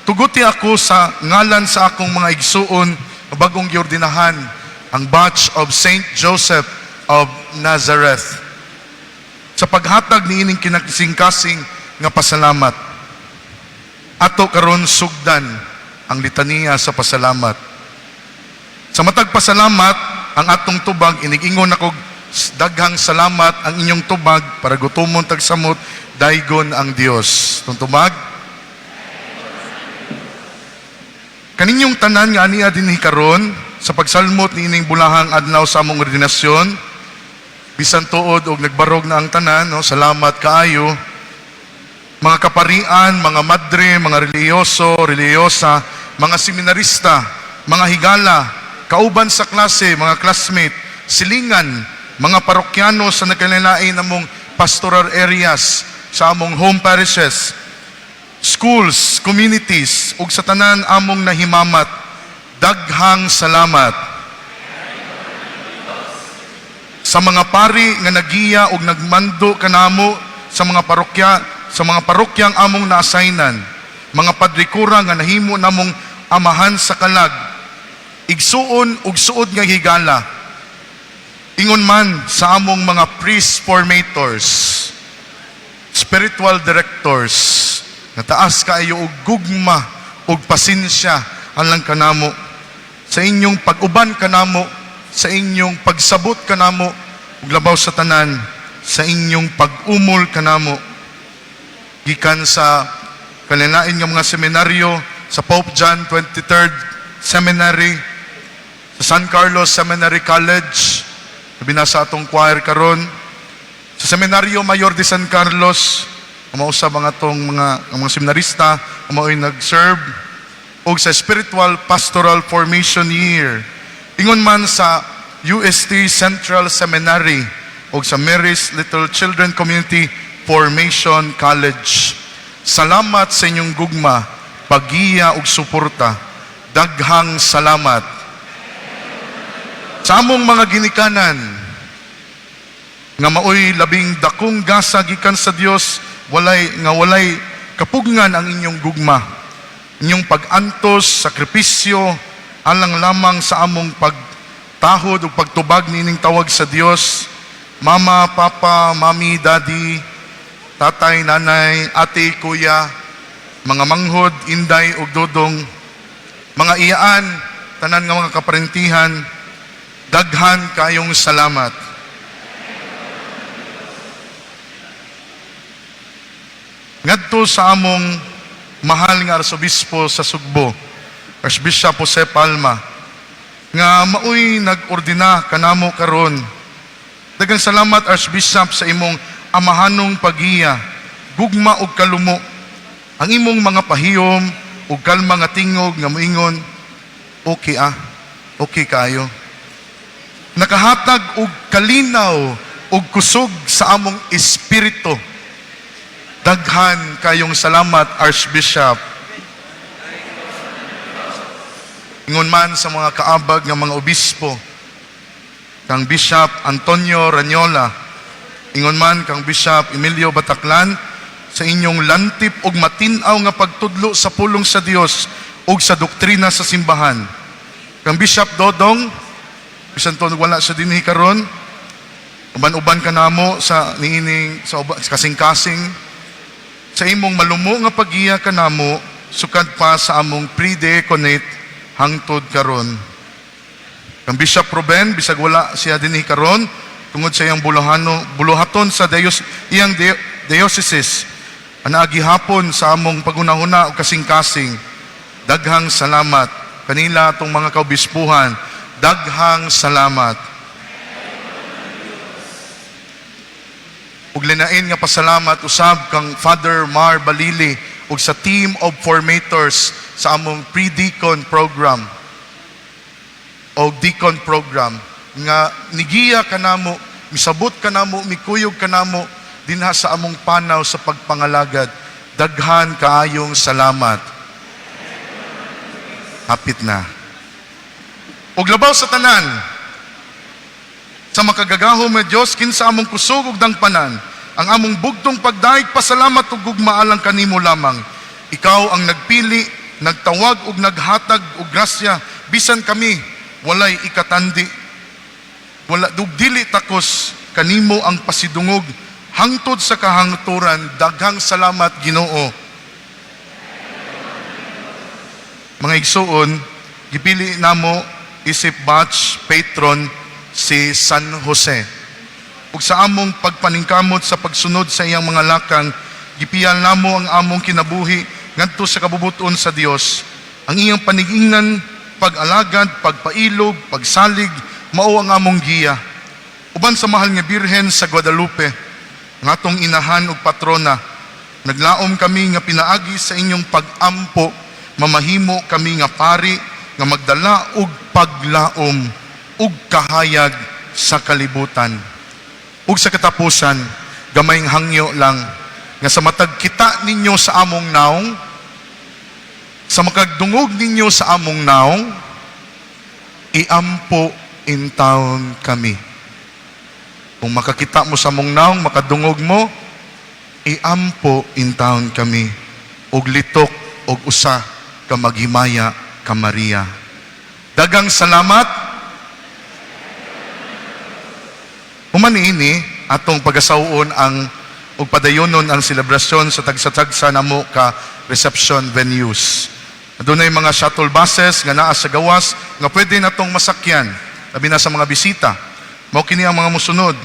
tuguti ako sa ngalan sa akong mga igsuon bagong giordinahan ang batch of Saint Joseph of Nazareth. Sa paghatag niining kinakasing-kasing nga pasalamat, ato karon sugdan ang litaniya sa pasalamat. Sa matag pasalamat, ang atong tubag inig-ingon ako daghang salamat ang inyong tubag para gutomon tagsamot daygon ang Dios. Tuntubag. Kaninyong tanan nga ania dinhi karon sa pagsalmot niining bulahang adlaw sa among ordinasyon, bisan tuod og nagbarog na ang tanan, no? Salamat kaayo. Mga kaparian, mga madre, mga reliyoso, reliyosa, mga seminarista, mga higala, kauban sa klase, mga classmate, silingan, mga parokyano sa nagkanilain among pastoral areas, sa among home parishes, schools, communities, ug sa tanan among nahimamat, daghang salamat. Sa mga pari nga nagiya ug nagmando kanamo sa mga parokyang among naasaynan, mga padrikura nga nahimo namong amahan sa kalag, igsuon ug suod nga higala, ingon man sa among mga priest formators, spiritual directors, nga taas kaayo og gugma og pasensya alang kanamo, sa inyong pag-uban kanamo, sa inyong pagsabot kanamo, ug labaw sa tanan, sa inyong pag-umol kanamo. Gikan sa kanilain nga mga seminaryo, sa Pope John 23rd Seminary, sa San Carlos Seminary College, binasa atong choir karon, sa Seminaryo Mayor de San Carlos, mausab ang atong mga seminarista, mao'y nag-serve, o sa Spiritual Pastoral Formation Year. Ingon man sa UST Central Seminary, o sa Mary's Little Children Community Formation College. Salamat sa inyong gugma, pagiya ug suporta. Daghang salamat. Sa among mga ginikanan, nga maoy labing dakong gasa gikan sa Dios, walay kapugngan ang inyong gugma, inyong pag-antos, sakripisyo, alang lamang sa among pagtahod o pagtubag nining tawag sa Dios. Mama, papa, mami, daddy, tatay, nanay, ate, kuya, mga manghod, inday ug dodong, mga iyaan, tanan nga mga kaparentihan, daghan kayong salamat. Ngadto sa among mahal nga arsobispo sa Sugbo, Archbishop Jose Palma, nga maoy nag-ordina kanamo karon. Daghang salamat, Archbishop, sa imong amahanong pagiya, gugma ug kalumo, ang imong mga pahiyom ug kalma nga tingog nga moingon, okay kayo. Nakahatag og kalinaw ug kusog sa among espiritu. Daghan kayong salamat, Archbishop. Ingon man sa mga kaabag ng mga obispo, kang Bishop Antonio Ranyola, ingon man kang Bishop Emilio Bataclan, sa inyong lantip og matinaw nga pagtudlo sa pulong sa Dios ug sa doktrina sa simbahan. Kang Bishop Dodong, bisan to wala sa dinhi karon, uban-uban kanamo sa niining sa kasing-kasing, sa imong malumo nga pagiya kanamo, sukad pa sa among pre-deaconate hangtod karon. Kang Bishop Ruben, bisag wala siya dinhi karon, tungod sa iyang buluhaton sa iyang diocese, anaagi hapon sa among pagunahuna o kasing-kasing. Daghang salamat kanila atong mga kaobispuhan. Daghang salamat. Ug linain nga pasalamat usab kang Father Mar Balili ug sa team of formators sa among pre-deacon program o deacon program nga nigiya kanamo, misabot kanamo, mikuyog kanamo dinha sa among panaw sa pagpangalagad. Daghan kaayong salamat. Hapit na. Ug labaw sa tanan, sa makagagahom nga Dios, kinsa among kusog ug dangpanan, ang among bugtong pagdaig pasalamat ug gugma alang kanimo lamang. Ikaw ang nagpili, nagtawag ug naghatag og grasya, bisan kami walay ikatandi. Wala dili takos kanimo ang pasidungog hangtod sa kahangturan. Daghang salamat, Ginoo. Mga igsuon, gipili namo isip batch patron si San Jose. Ug sa among pagpaningkamot sa pagsunod sa iyang mga lakang, gipiyal namo ang among kinabuhi ngadto sa kabubuton sa Dios. Ang iyang panigingnan, pag-alagad, pagpailog, pagsalig, mao ang among giya. Uban sa mahal nga Birhen sa Guadalupe, nga atong inahan ug patrona, naglaom kami nga pinaagi sa inyong pag-ampo, mamahimo kami nga pari nga magdala og paglaom ug kahayag sa kalibutan. Ug sa katapusan, gamayng hangyo lang nga sa matag kita ninyo sa among naong, sa makagdungog ninyo sa among naong, iampo in town kami. Kung makakita mo sa among naong, makadungog mo, iampo in town kami. Og litok, og usa, ka maghimaya, ka Maria. Dagang salamat. Humaniini, atong pagasawon ang ug padayonon ang selebrasyon sa tagsa-tagsa namo ka reception venues. Adunay mga shuttle buses nga naa sa gawas nga pwede natong masakyan labi na sa mga bisita. Mao kini ang mga musunod.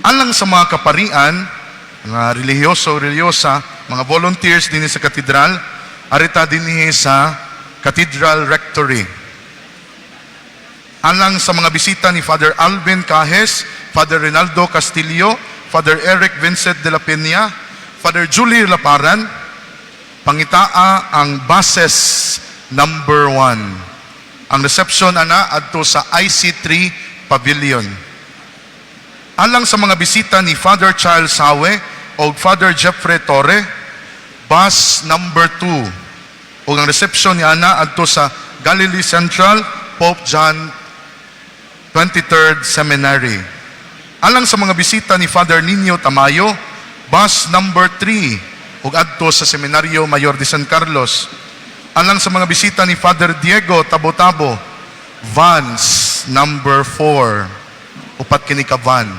Alang sa mga kaparian, mga reliyosa, mga volunteers dinhi sa katedral, arita dinhi sa Cathedral Rectory. Alang sa mga bisita ni Father Alvin Cajes, Father Rinaldo Castillo, Father Eric Vincent de la Peña, Father Julie Laparan, pangitaa ang buses number 1. Ang reception ana adto sa IC3 Pavilion. Alang sa mga bisita ni Father Charles Sawe o Father Jeffrey Torre, bus number 2. O ang reception ni ana adto sa Galilee Central Pope John 23rd Seminary. Alang sa mga bisita ni Father Nino Tamayo, bus number 3 ug adto sa Seminaryo Mayor de San Carlos. Alang sa mga bisita ni Father Diego Tabo-Tabo, vans number 4. Upat kini ka van.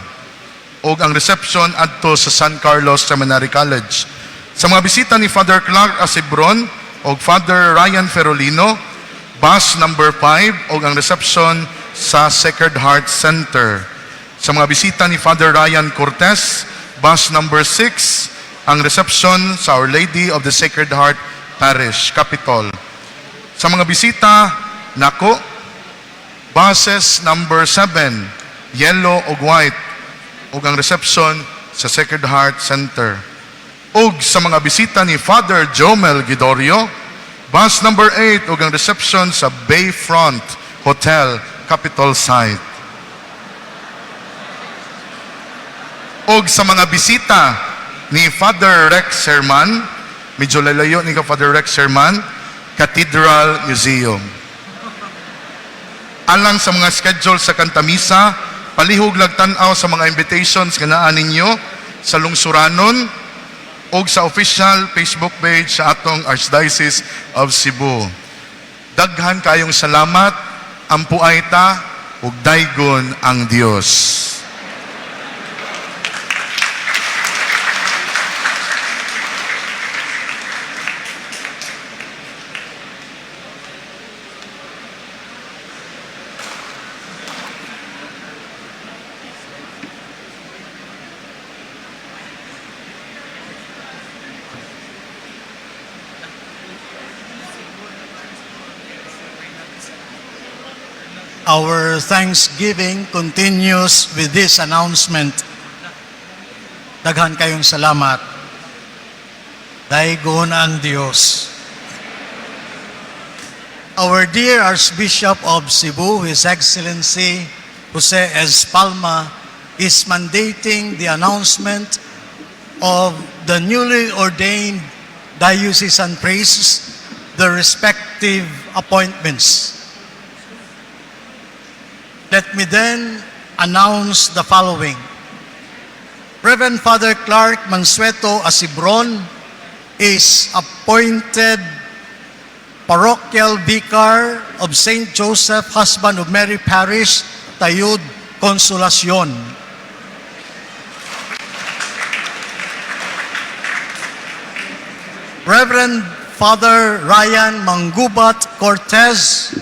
Ug ang reception adto sa San Carlos Seminary College. Sa mga bisita ni Father Clark Asibron ug Father Ryan Ferolino, bus number 5 ug ang reception sa Sacred Heart Center. Sa mga bisita ni Father Ryan Cortez, bus number 6, ang reception sa Our Lady of the Sacred Heart Parish, Capitol. Sa mga bisita, nako, buses number 7, yellow ug white, ug ang reception sa Sacred Heart Center. Ug sa mga bisita ni Father Jomel Gidorio, bus number 8 ug ang reception sa Bayfront Hotel, Capitol Site. Og sa mga bisita ni Father Rex Herman, medyo lalayo ni ka Father Rex Herman, Cathedral Museum. Alang sa mga schedule sa kantamisa, palihog lagtanaw sa mga invitations nga naa ninyo sa lungsuranon o sa official Facebook page sa atong Archdiocese of Cebu. Daghan kayong salamat, ampuay ta, ug daygon ang Dios. Our thanksgiving continues with this announcement. Daghan kayong salamat. Daygon ang Dios. Our dear Archbishop of Cebu, His Excellency Jose S. Palma, is mandating the announcement of the newly ordained diocesan priests, their respective appointments. Let me then announce the following. Reverend Father Clark Mansueto Asibron is appointed Parochial Vicar of St. Joseph, Husband of Mary Parish, Tayud, Consolacion. Reverend Father Ryan Mangubat Cortez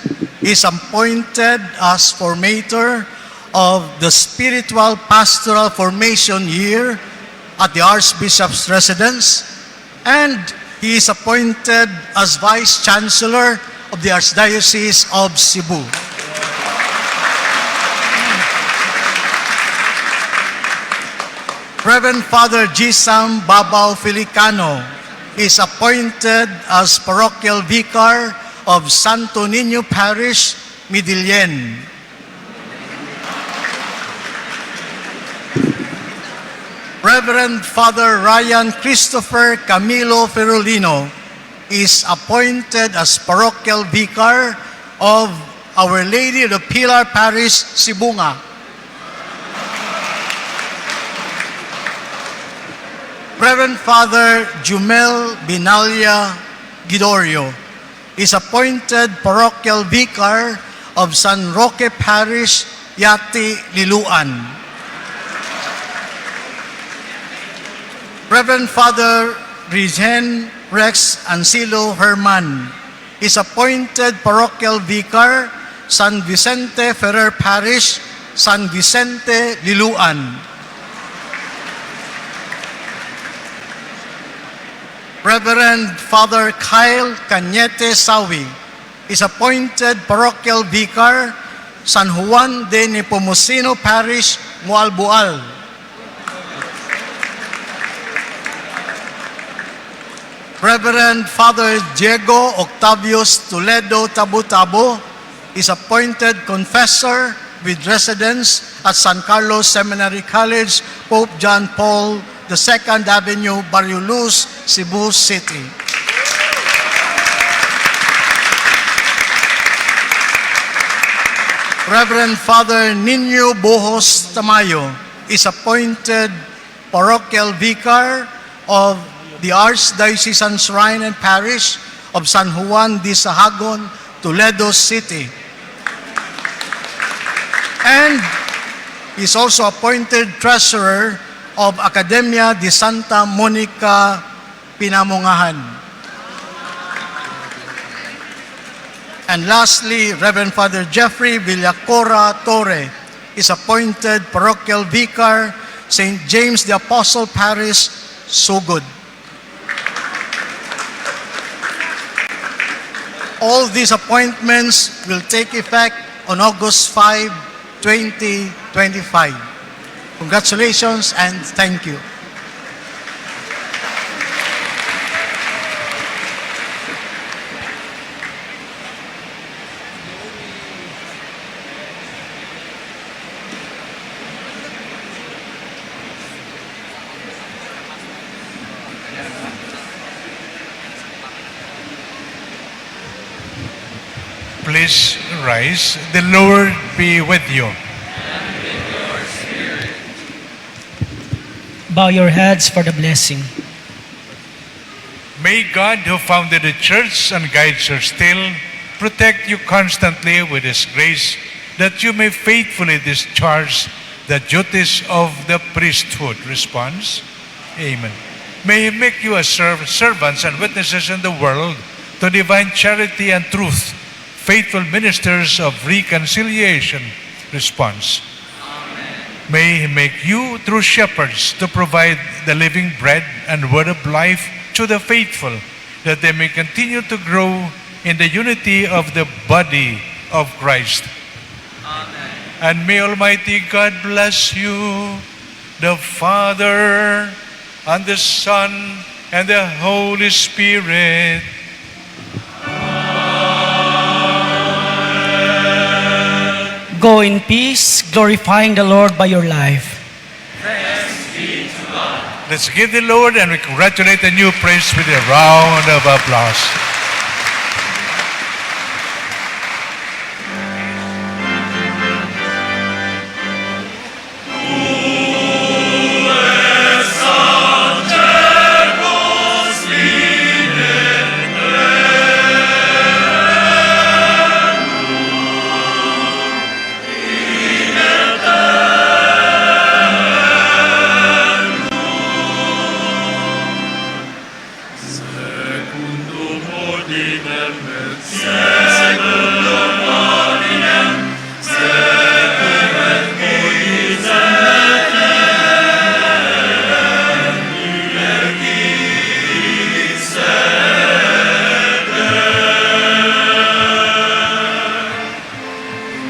is appointed as formator of the Spiritual Pastoral Formation Year at the Archbishop's residence, and he is appointed as Vice Chancellor of the Archdiocese of Cebu. Reverend Father Gisam Babao Filicano is appointed as Parochial Vicar of Santo Niño Parish, Midillen. Reverend Father Ryan Christopher Camilo Ferolino is appointed as Parochial Vicar of Our Lady of the Pilar Parish, Sibunga. Reverend Father Jumel Binalia Gidorio is appointed Parochial Vicar of San Roque Parish, Yati, Liluan. Reverend Father Rigen Rex Ancilo Herman is appointed Parochial Vicar, San Vicente Ferrer Parish, San Vicente, Liluan. Reverend Father Kyle Cañete Sawi is appointed Parochial Vicar, San Juan de Nepomuceno Parish, Mualbual. Reverend Father Diego Octavius Toledo Tabo-Tabo is appointed Confessor with residence at San Carlos Seminary College, Pope John Paul II Avenue, Barrio Luz, Cebu City. Reverend Father Nino Bohos Tamayo is appointed Parochial Vicar of the Archdiocesan Shrine and Parish of San Juan de Sahagon, Toledo City. And is also appointed Treasurer of Academia de Santa Monica, Pinamungahan. And lastly, Reverend Father Jeffrey Villacora Torre is appointed Parochial Vicar, St. James the Apostle Parish, Sugod. All these appointments will take effect on August 5, 2025. Congratulations and thank you. Please rise. The Lord be with you. Bow your heads for the blessing. May God, who founded the church and guides her still, protect you constantly with His grace, that you may faithfully discharge the duties of the priesthood. Response. Amen. May He make you as servants and witnesses in the world to divine charity and truth, faithful ministers of reconciliation. Response. May He make you true shepherds to provide the living bread and word of life to the faithful, that they may continue to grow in the unity of the body of Christ. Amen. And may Almighty God bless you, the Father, and the Son, and the Holy Spirit. Go in peace, glorifying the Lord by your life. Thanks be to God. Let's give the Lord and we congratulate the new priest with a round of applause.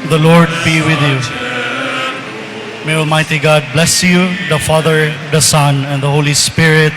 The Lord be with you. May Almighty God bless you, the Father, the Son, and the Holy Spirit.